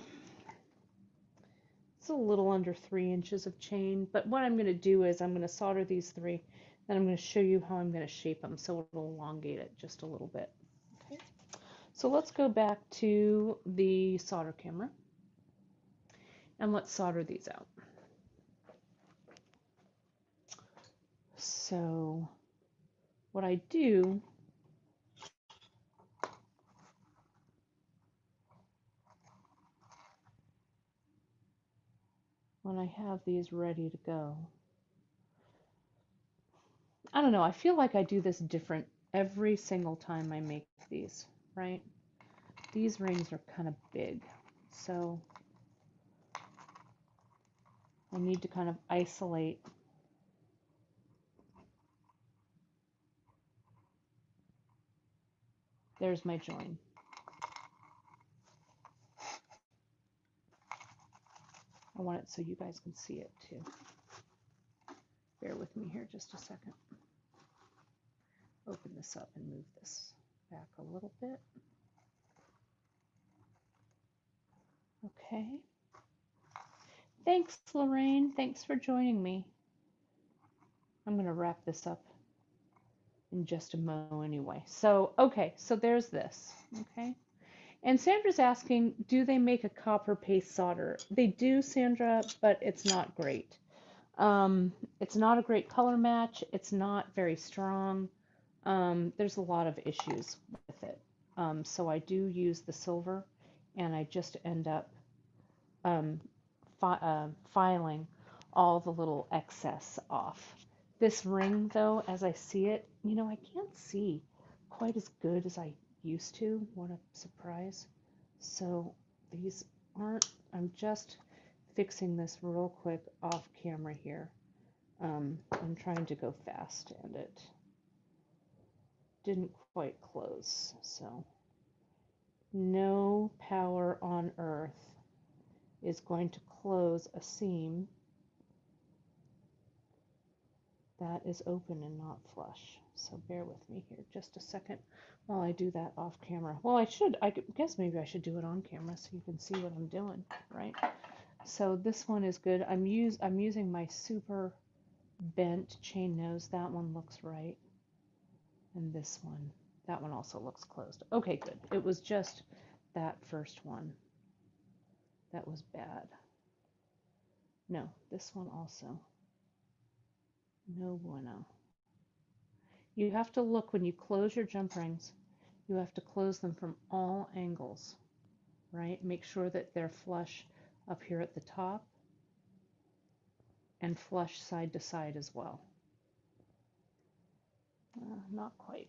It's a little under 3 inches of chain, but what I'm going to do is I'm going to solder these three, then I'm going to show you how I'm going to shape them so it'll elongate it just a little bit. Okay, so let's go back to the solder camera and let's solder these out. So what I do when I have these ready to go, I don't know, I feel like I do this different every single time I make these. right? These rings are kind of big, so I need to kind of isolate. There's my join. I want it so you guys can see it too. Bear with me here just a second. Open this up and move this back a little bit. Okay. Thanks, Lorraine. Thanks for joining me. I'm going to wrap this up in just a mo anyway. So, okay, so there's this, okay? And Sandra's asking, do they make a copper paste solder? They do, Sandra, but it's not great. It's not a great color match. It's not very strong. There's a lot of issues with it. So I do use the silver, and I just end up filing all the little excess off. This ring, though, as I see it, you know, I can't see quite as good as I used to. What a surprise. So these aren't, I'm just fixing this real quick off camera here. I'm trying to go fast and it didn't quite close. So no power on earth is going to close a seam that is open and not flush. So bear with me here just a second while I do that off camera. Well, I guess maybe I should do it on camera so you can see what I'm doing, right? So this one is good. I'm using my super bent chain nose. That one looks right. And this one, that one also looks closed. Okay, good. It was just that first one that was bad. No, this one also. No bueno. You have to look when you close your jump rings, you have to close them from all angles, right? Make sure that they're flush up here at the top and flush side to side as well. Not quite.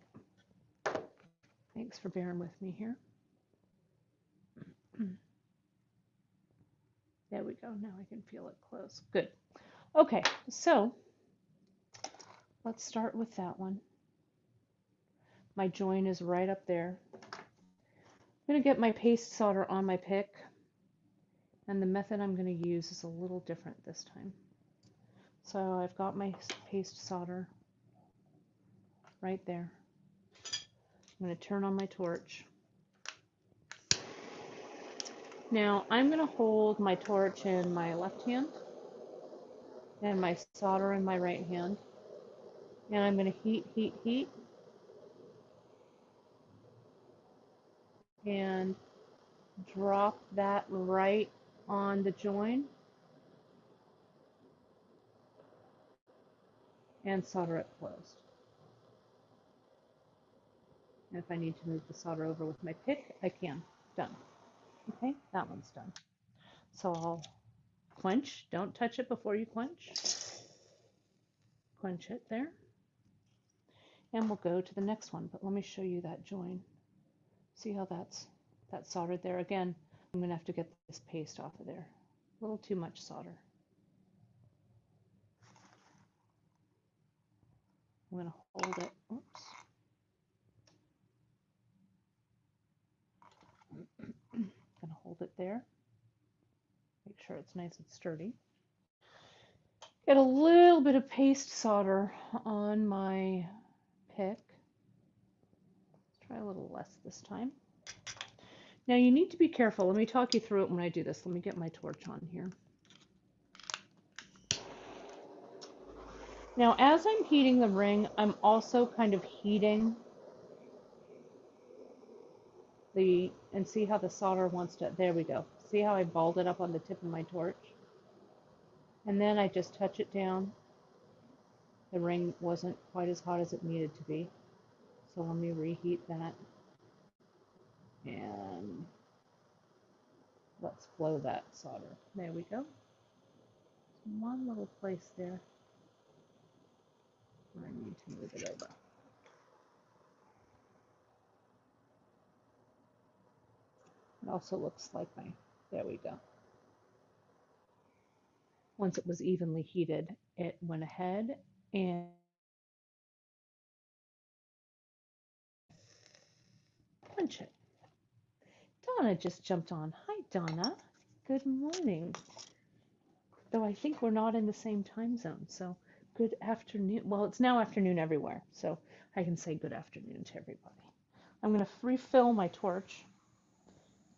Thanks for bearing with me here. There we go. Now I can feel it close. Good. Okay, so let's start with that one. My join is right up there. I'm going to get my paste solder on my pick, and the method I'm going to use is a little different this time. So I've got my paste solder right there. I'm going to turn on my torch. Now I'm going to hold my torch in my left hand and my solder in my right hand, and I'm going to heat, and drop that right on the join and solder it closed. And if I need to move the solder over with my pick, I can. Done. Okay, that one's done. So I'll quench. Don't touch it before you quench. Quench it there. And we'll go to the next one, but let me show you that join. See how that's soldered there? Again, I'm going to have to get this paste off of there. A little too much solder. I'm going to hold it. Oops. I'm going to hold it there. Make sure it's nice and sturdy. Get a little bit of paste solder on my pick. Let's try a little less this time. Now you need to be careful. Let me talk you through it when I do this. Let me get my torch on here. Now as I'm heating the ring, I'm also kind of heating and see how the solder wants to, there we go. See how I balled it up on the tip of my torch? And then I just touch it down. The ring wasn't quite as hot as it needed to be. So let me reheat that. And let's flow that solder. There we go. One little place there where I need to move it over. It also looks like my, there we go. Once it was evenly heated, it went ahead and punch it. Donna just jumped on. Hi, Donna. Good morning. Though I think we're not in the same time zone, so good afternoon. Well, it's now afternoon everywhere, so I can say good afternoon to everybody. I'm going to refill my torch.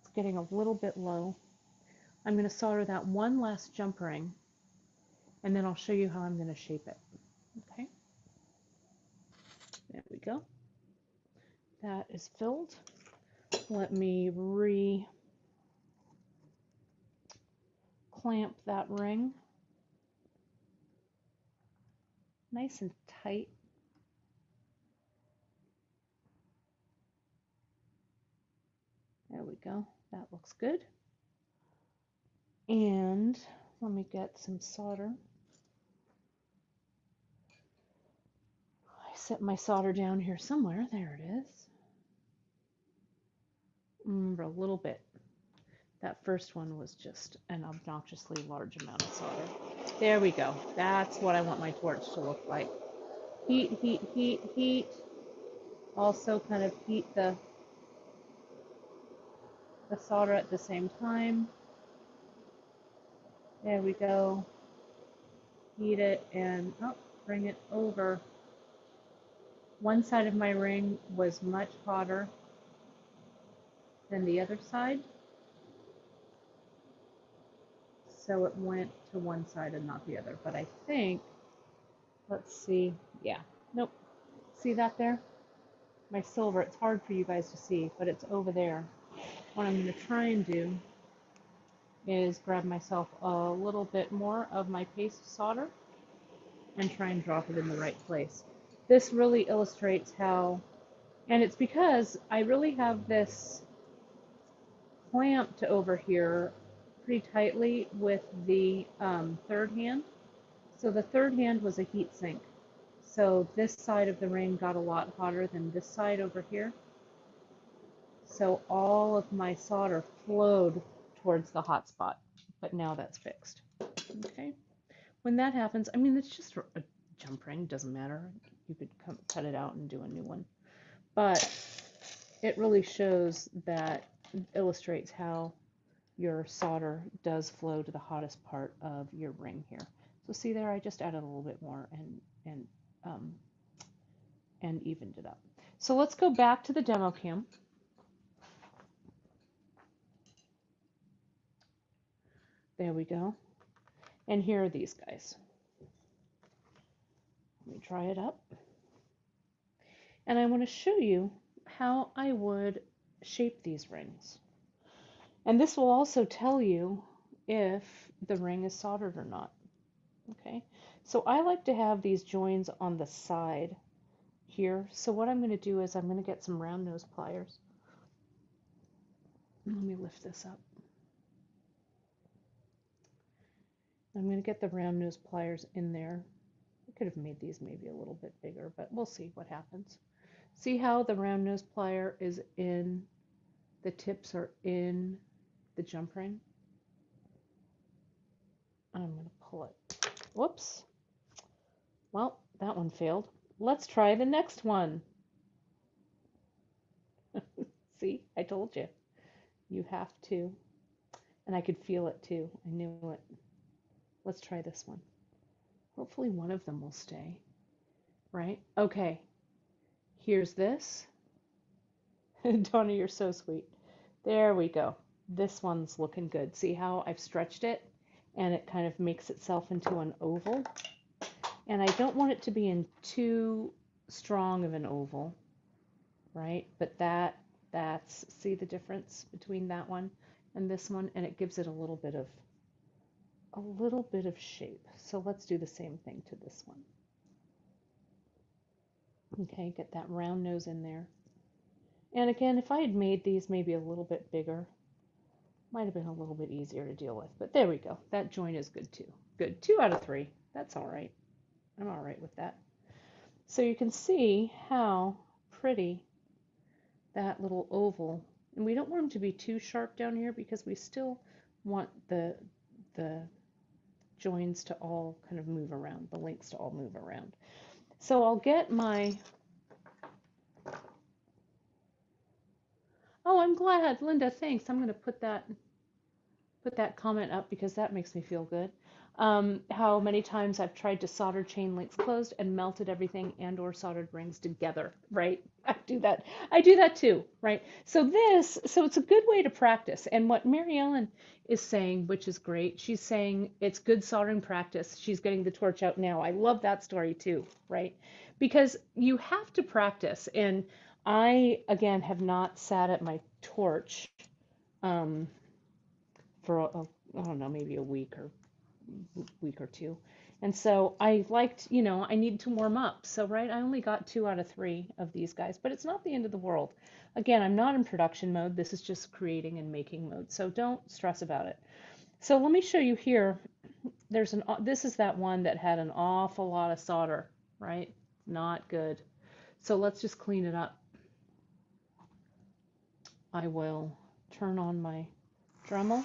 It's getting a little bit low. I'm going to solder that one last jump ring, and then I'll show you how I'm going to shape it. Okay, there we go. That is filled. Let me clamp that ring nice and tight. There we go. That looks good. And let me get some solder. I set my solder down here somewhere. There it is. Remember a little bit. That first one was just an obnoxiously large amount of solder. There we go. That's what I want my torch to look like. Heat, heat, heat, heat. Also kind of heat the solder at the same time. There we go. Heat it and bring it over. One side of my ring was much hotter than the other side, so it went to one side and not the other. But I think, let's see, yeah, nope. See that there? My silver, it's hard for you guys to see, but it's over there. What I'm going to try and do is grab myself a little bit more of my paste solder and try and drop it in the right place. This really illustrates how, and it's because I really have this clamped over here pretty tightly with the third hand. So the third hand was a heat sink. So this side of the ring got a lot hotter than this side over here. So all of my solder flowed towards the hot spot, but now that's fixed. Okay. When that happens, I mean, it's just a jump ring, doesn't matter. You could cut it out and do a new one. But it really shows that, illustrates how your solder does flow to the hottest part of your ring here. So see there, I just added a little bit more and evened it up. So let's go back to the demo cam. There we go. And here are these guys. Let me dry it up. And I want to show you how I would shape these rings. And this will also tell you if the ring is soldered or not. Okay, so I like to have these joins on the side here. So what I'm going to do is I'm going to get some round nose pliers. Let me lift this up. I'm going to get the round nose pliers in there. I could have made these maybe a little bit bigger, but we'll see what happens. See how the round nose plier is in, the tips are in the jump ring? I'm going to pull it. Whoops. Well, that one failed. Let's try the next one. See, I told you. You have to. And I could feel it too. I knew it. Let's try this one. Hopefully one of them will stay. Right? Okay. Here's this. Donna, you're so sweet. There we go. This one's looking good. See how I've stretched it? And it kind of makes itself into an oval. And I don't want it to be in too strong of an oval, right? But that's, see the difference between that one and this one? And it gives it a little bit of shape. So let's do the same thing to this one. Okay, get that round nose in there. And again, if I had made these maybe a little bit bigger, might have been a little bit easier to deal with. But there we go. That joint is good too. Good. 2 out of 3. That's all right. I'm all right with that. So you can see how pretty that little oval And we don't want them to be too sharp down here because we still want the joins to all kind of move around, the links to all move around. So I'll get my, oh, I'm glad, Linda, thanks. I'm going to put that comment up because that makes me feel good. How many times I've tried to solder chain links closed and melted everything and or soldered rings together, right? I do that too, right? So it's a good way to practice. And what Mary Ellen is saying, which is great, she's saying it's good soldering practice. She's getting the torch out now. I love that story too, right? Because you have to practice. And I, again, have not sat at my torch for I don't know, maybe a week or two. And so I liked, I needed to warm up. So, right, I only got 2 out of 3 of these guys, but it's not the end of the world. Again, I'm not in production mode. This is just creating and making mode. So don't stress about it. So let me show you here. This is that one that had an awful lot of solder, right? Not good. So let's just clean it up. I will turn on my Dremel.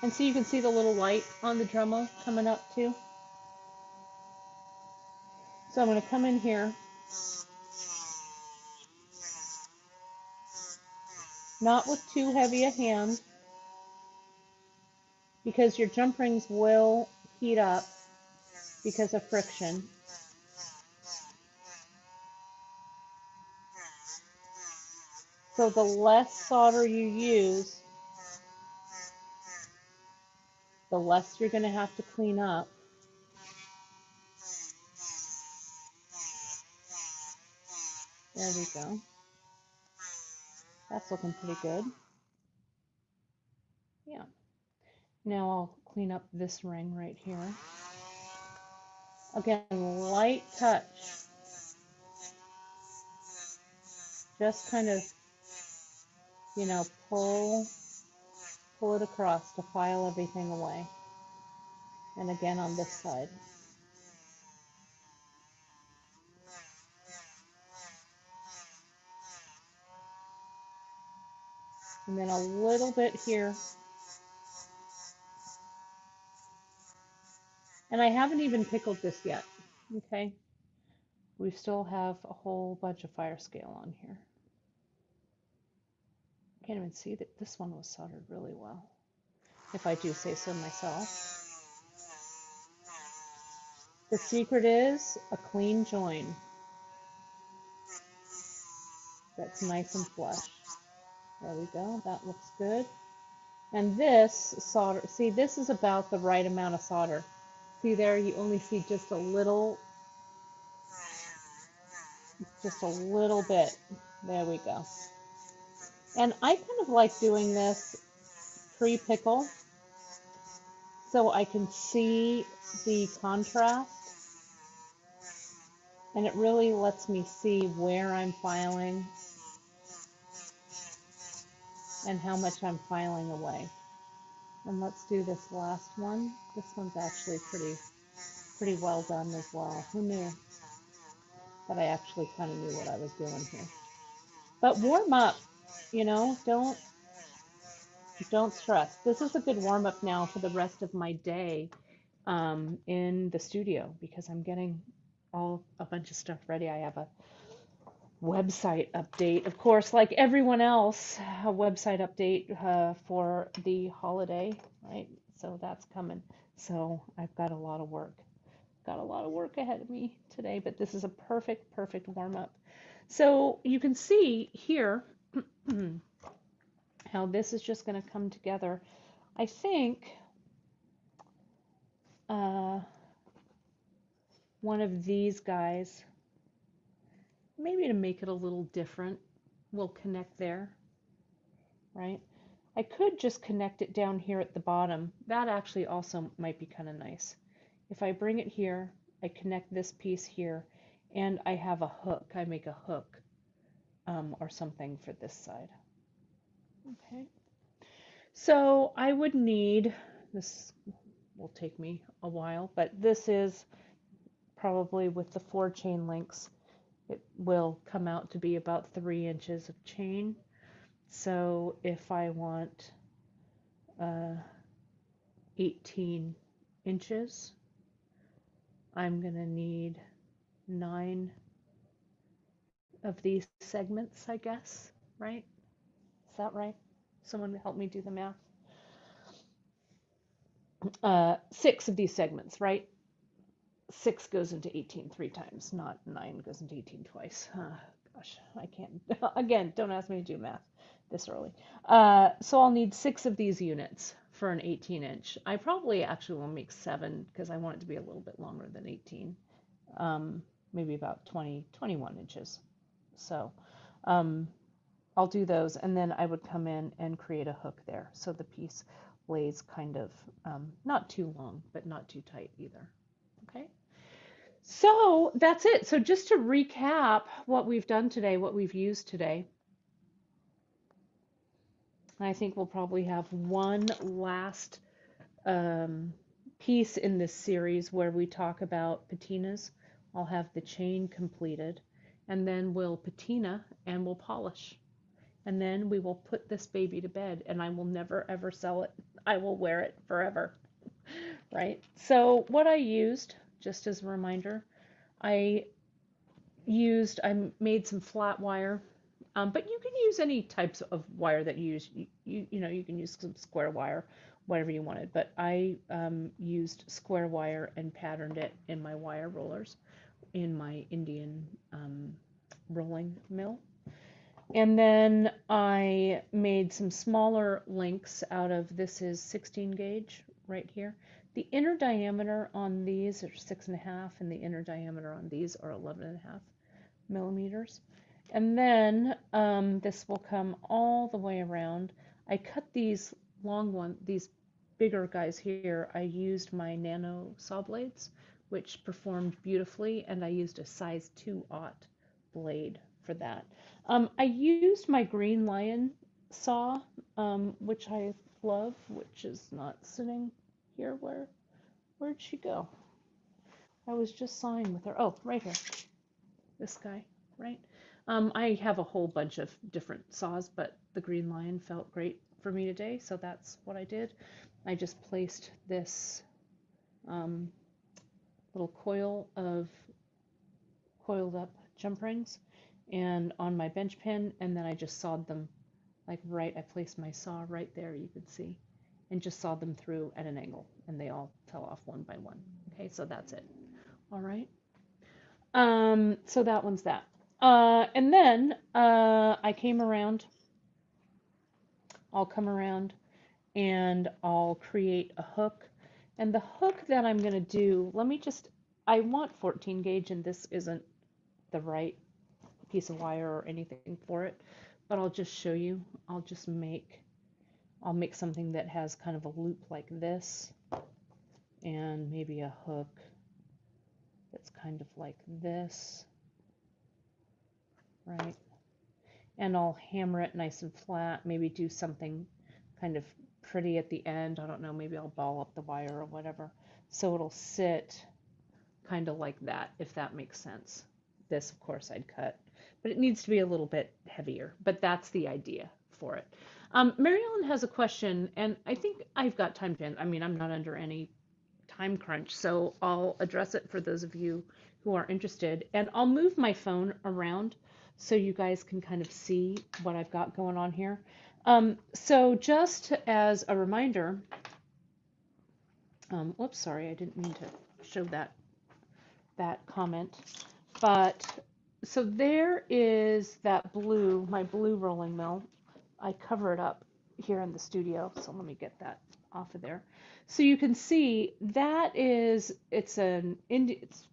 And so you can see the little light on the Dremel coming up too. So I'm going to come in here, not with too heavy a hand, because your jumprings will heat up because of friction. So the less solder you use, the less you're going to have to clean up. There we go. That's looking pretty good. Yeah. Now I'll clean up this ring right here. Again, light touch. Just kind of, pull it across to file everything away. And again on this side. And then a little bit here. And I haven't even pickled this yet, okay? We still have a whole bunch of fire scale on here. Can't even see that this one was soldered really well, if I do say so myself. The secret is a clean join that's nice and flush. There we go, that looks good. And this solder, see, this is about the right amount of solder. See there, you only see just a little bit. There we go. And I kind of like doing this pre-pickle so I can see the contrast. And it really lets me see where I'm filing and how much I'm filing away. And let's do this last one. This one's actually pretty well done as well. Who knew? But I actually kind of knew what I was doing here. But warm up, don't stress. This is a good warm up now for the rest of my day in the studio because I'm getting a bunch of stuff ready. I have a website update, of course, like everyone else, a website update for the holiday, right? So that's coming. So I've got a lot of work. Got a lot of work ahead of me today, but this is a perfect warm up. So you can see here how this is just going to come together. I think one of these guys, maybe to make it a little different, will connect there, right? I could just connect it down here at the bottom. That actually also might be kind of nice. If I bring it here, I connect this piece here, and I have a hook. I make a hook or something for this side. Okay. So I would need, this will take me a while, but this is probably with the 4 chain links, it will come out to be about 3 inches of chain. So if I want 18 inches, I'm going to need 9 of these segments, I guess, right? Is that right? Someone help me do the math. 6 of these segments, right? 6 goes into 18 3 times, not 9 goes into 18 twice. Gosh, I can't. Again, don't ask me to do math this early. So I'll need 6 of these units for an 18-inch. I probably actually will make 7 because I want it to be a little bit longer than 18. Maybe about 20, 21 inches. So I'll do those, and then I would come in and create a hook there so the piece lays kind of not too long, but not too tight either. Okay, so that's it. So just to recap what we've done today, what we've used today, I think we'll probably have one last piece in this series where we talk about patinas. I'll have the chain completed, and then we'll patina and we'll polish. And then we will put this baby to bed, and I will never ever sell it. I will wear it forever, right? So what I used, just as a reminder, I made some flat wire, but you can use any types of wire that you use. You can use some square wire, whatever you wanted. But I used square wire and patterned it in my wire rollers in my Indian rolling mill. And then I made some smaller links out of, this is 16 gauge right here. The inner diameter on these are 6.5, and the inner diameter on these are 11.5 millimeters. And then this will come all the way around. I cut these these bigger guys here. I used my nano saw blades, which performed beautifully, and I used a size 2/0 blade for that. I used my Green Lion saw, which I love, which is not sitting here. Where'd she go? I was just sawing with her. Oh, right here. This guy, right? I have a whole bunch of different saws, but the Green Lion felt great for me today, so that's what I did. I just placed this little coil of coiled up jumprings and on my bench pin, and then I just sawed them like I placed my saw right there, you can see, and just sawed them through at an angle, and they all fell off one by one. Okay, so that's it. All right. So that one's that. And then I came around, I'll come around and I'll create a hook. And the hook that I'm going to do, I want 14 gauge, and this isn't the right piece of wire or anything for it, but I'll just show you. I'll make something that has kind of a loop like this, and maybe a hook that's kind of like this, right? And I'll hammer it nice and flat, maybe do something kind of pretty at the end. I don't know, maybe I'll ball up the wire or whatever. So it'll sit kind of like that, if that makes sense. This, of course, I'd cut, but it needs to be a little bit heavier, but that's the idea for it. Mary Ellen has a question, and I think I've got time to end. I mean, I'm not under any time crunch, so I'll address it for those of you who are interested. And I'll move my phone around so you guys can kind of see what I've got going on here. So just as a reminder, whoops, sorry, I didn't mean to show that comment, but so there is that my blue rolling mill. I cover it up here in the studio, so let me get that off of there. So you can see that it's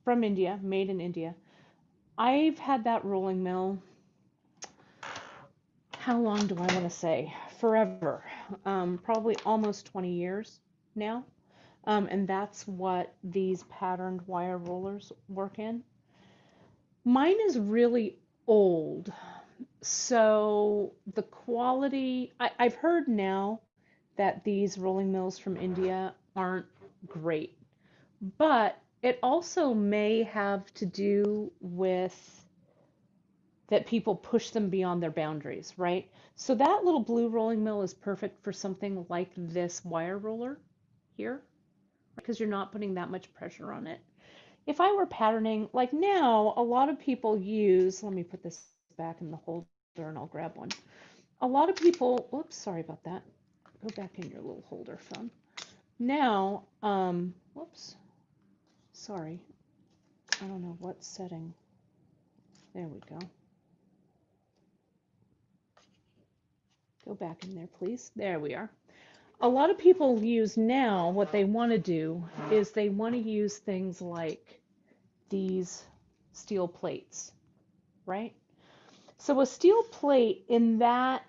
from India, made in India. I've had that rolling mill, how long do I want to say? Forever. Probably almost 20 years now. And that's what these patterned wire rollers work in. Mine is really old, so the quality, I've heard now that these rolling mills from India aren't great, but it also may have to do with that people push them beyond their boundaries, right? So that little blue rolling mill is perfect for something like this wire roller here, because you're not putting that much pressure on it. If I were patterning, like now, a lot of people use, let me put this back in the holder and I'll grab one. A lot of people, whoops, sorry about that. Go back in your little holder phone. Now, whoops, sorry. I don't know what setting. There we go. Go back in there, please. There we are. A lot of people use now, what they want to do is they want to use things like these steel plates, right? So a steel plate in that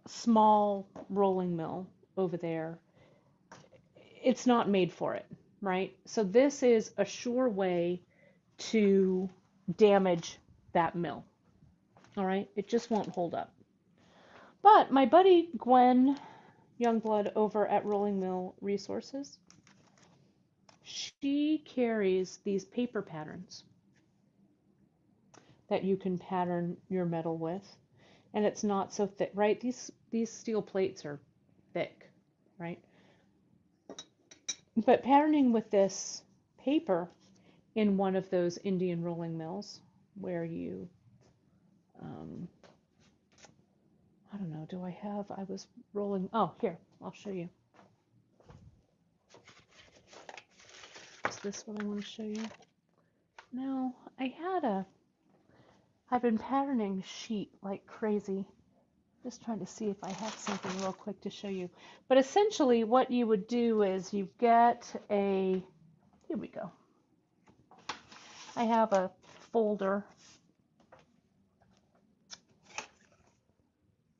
small rolling mill over there, it's not made for it, right? So this is a sure way to damage that mill, all right? It just won't hold up. But my buddy Gwen Youngblood over at Rolling Mill Resources, she carries these paper patterns that you can pattern your metal with, and it's not so thick, right? These steel plates are thick, right? But patterning with this paper in one of those Indian rolling mills where you, I don't know, I was rolling, oh, here, I'll show you. Is this what I want to show you? No, I've been patterning sheet like crazy. Just trying to see if I have something real quick to show you. But essentially what you would do is you get here we go. I have a folder.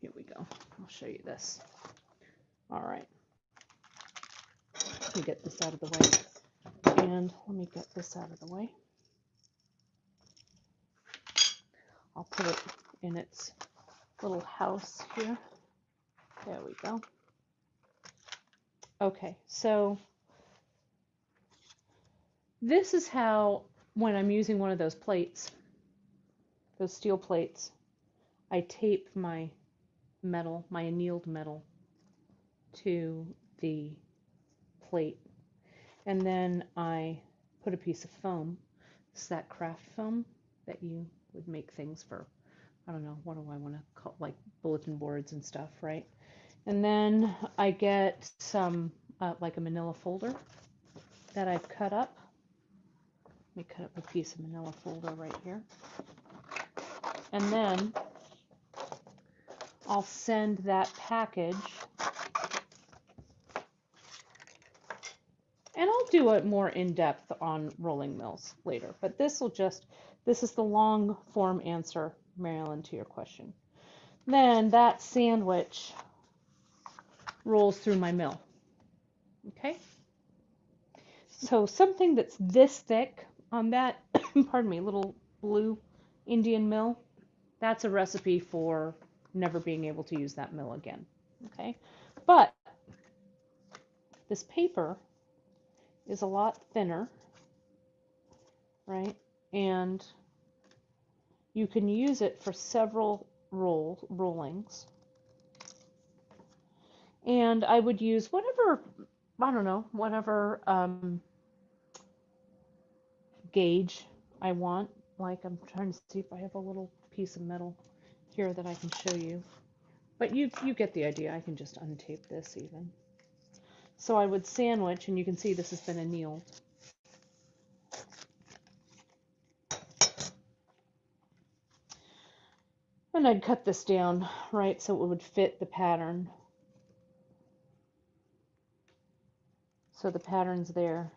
Here we go. I'll show you this. All right. Let me get this out of the way. And let me get this out of the way. I'll put it in its little house here. There we go. Okay, so this is how, when I'm using one of those plates, those steel plates, I tape my metal, my annealed metal, to the plate. And then I put a piece of foam. It's that craft foam that you would make things for, I don't know, what do I want to call, like bulletin boards and stuff, right? And then I get some, like a manila folder that I've cut up. Let me cut up a piece of manila folder right here. And then I'll send that package, and I'll do it more in depth on rolling mills later, but this is the long form answer, Marilyn, to your question. Then that sandwich rolls through my mill, okay? So something that's this thick on that, pardon me, little blue Indian mill, that's a recipe for never being able to use that mill again, okay? But this paper is a lot thinner, right? And you can use it for several rollings. And I would use whatever, I don't know, whatever gauge I want. Like, I'm trying to see if I have a little piece of metal here that I can show you. But you get the idea. I can just untape this even. So I would sandwich, and you can see this has been annealed. And I'd cut this down, right, so it would fit the pattern. So the pattern's there.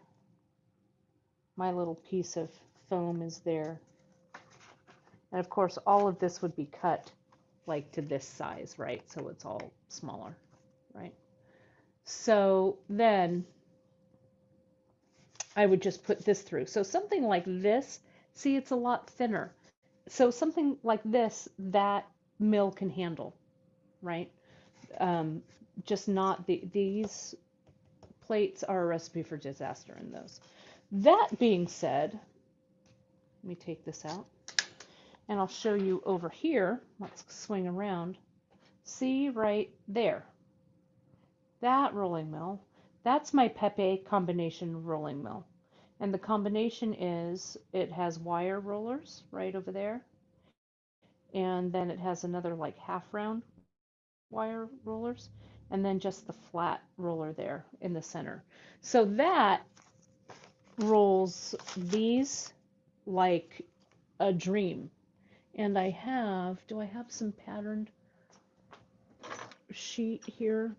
My little piece of foam is there. And of course, all of this would be cut like to this size, right? So it's all smaller, right? So then I would just put this through. So something like this, see, it's a lot thinner. So something like this, that mill can handle, right? Just not these plates are a recipe for disaster in those. That being said, let me take this out. And I'll show you over here. Let's swing around. See right there, that rolling mill, that's my Pepe combination rolling mill. And the combination is, it has wire rollers right over there, and then it has another like half round wire rollers, and then just the flat roller there in the center. So that rolls these like a dream. And I have, do I have some patterned sheet here?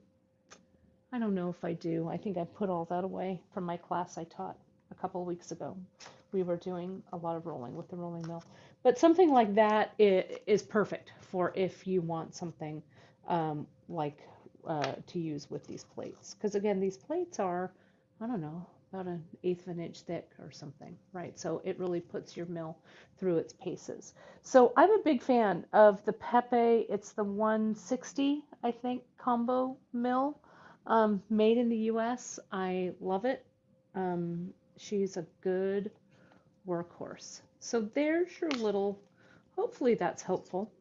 I don't know if I do. I think I put all that away from my class I taught a couple of weeks ago. We were doing a lot of rolling with the rolling mill. But something like that is perfect for if you want something like to use with these plates. Because again, these plates are, I don't know, about 1/8 of an inch thick or something, right? So it really puts your mill through its paces. So I'm a big fan of the Pepe. It's the 160, I think, combo mill. Made in the US. I love it. She's a good workhorse. So there's your little, hopefully that's helpful.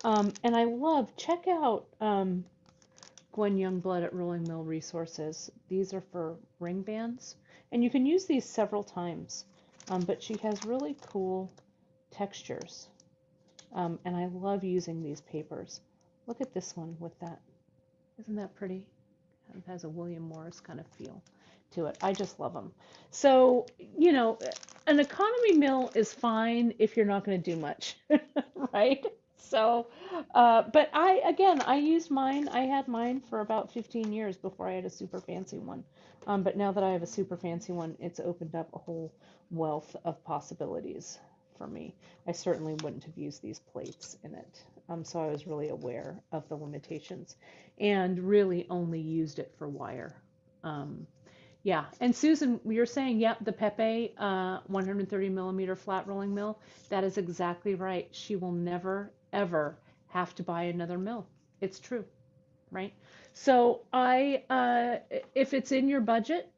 And I love, check out Gwen Youngblood at Rolling Mill Resources. These are for ring bands. And you can use these several times. But she has really cool textures. And I love using these papers. Look at this one with that. Isn't that pretty? It has a William Morris kind of feel to it. I just love them. So, you know, an economy mill is fine if you're not going to do much, right? So, but I used mine. I had mine for about 15 years before I had a super fancy one. But now that I have a super fancy one, it's opened up a whole wealth of possibilities for me. I certainly wouldn't have used these plates in it. So I was really aware of the limitations and really only used it for wire. Yeah, and Susan, you're saying, yep, the Pepe 130 millimeter flat rolling mill, that is exactly right. She will never, ever have to buy another mill. It's true, right? So if it's in your budget,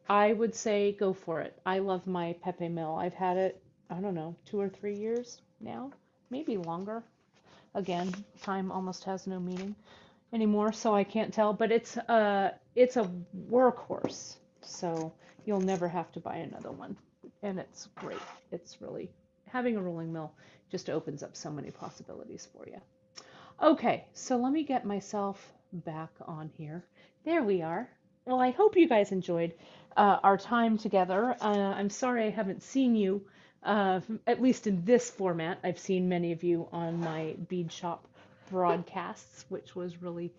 I would say go for it. I love my Pepe mill. I've had it, I don't know, 2 or 3 years now, maybe longer. Again, time almost has no meaning anymore, so I can't tell, but it's a workhorse. So you'll never have to buy another one. And it's great. It's really, having a rolling mill just opens up so many possibilities for you. Okay, so let me get myself back on here. There we are. Well, I hope you guys enjoyed our time together. I'm sorry I haven't seen you, at least in this format. I've seen many of you on my bead shop broadcasts, which was really,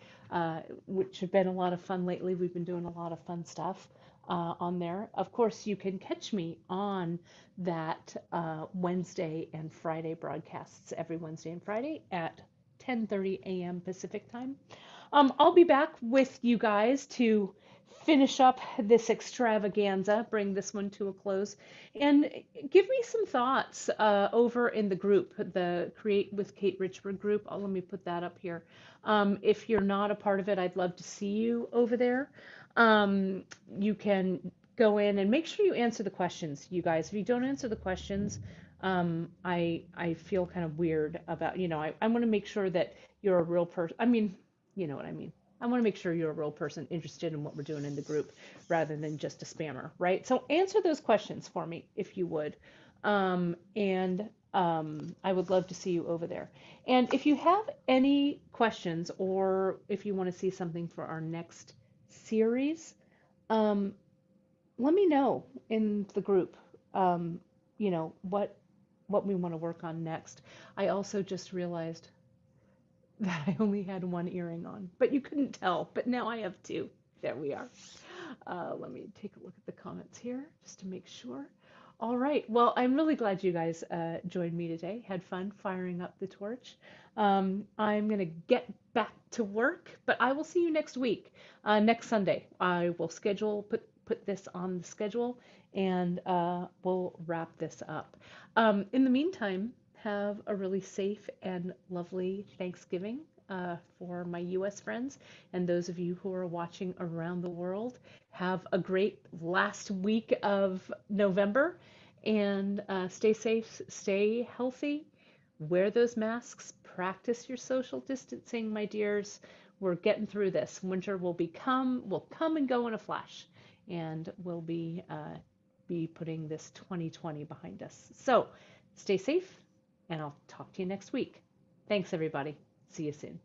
which have been a lot of fun lately. We've been doing a lot of fun stuff on there. Of course, you can catch me on that Wednesday and Friday broadcasts every Wednesday and Friday at 10:30 a.m. Pacific time. I'll be back with you guys to finish up this extravaganza, bring this one to a close, and give me some thoughts over in the group, the Create with Kate Richburg group. Let me put that up here. If you're not a part of it, I'd love to see you over there. You can go in and make sure you answer the questions, you guys. If you don't answer the questions, I feel kind of weird about, you know, I want to make sure that you're a real person. I mean, you know what I mean. I want to make sure you're a real person interested in what we're doing in the group rather than just a spammer, right? So answer those questions for me if you would. I would love to see you over there. And if you have any questions or if you want to see something for our next series, let me know in the group, you know, what we want to work on next. I also just realized that I only had one earring on, but you couldn't tell, but now I have two. There we are. Let me take a look at the comments here just to make sure. All right. Well, I'm really glad you guys joined me today. Had fun firing up the torch. I'm going to get back to work, but I will see you next week, next Sunday. I will put this on the schedule, and we'll wrap this up. In the meantime, have a really safe and lovely Thanksgiving for my U.S. friends, and those of you who are watching around the world. Have a great last week of November, And stay safe, stay healthy, wear those masks, practice your social distancing, my dears. We're getting through this. Winter will come and go in a flash, and we'll be putting this 2020 behind us. So stay safe, and I'll talk to you next week. Thanks, everybody. See you soon.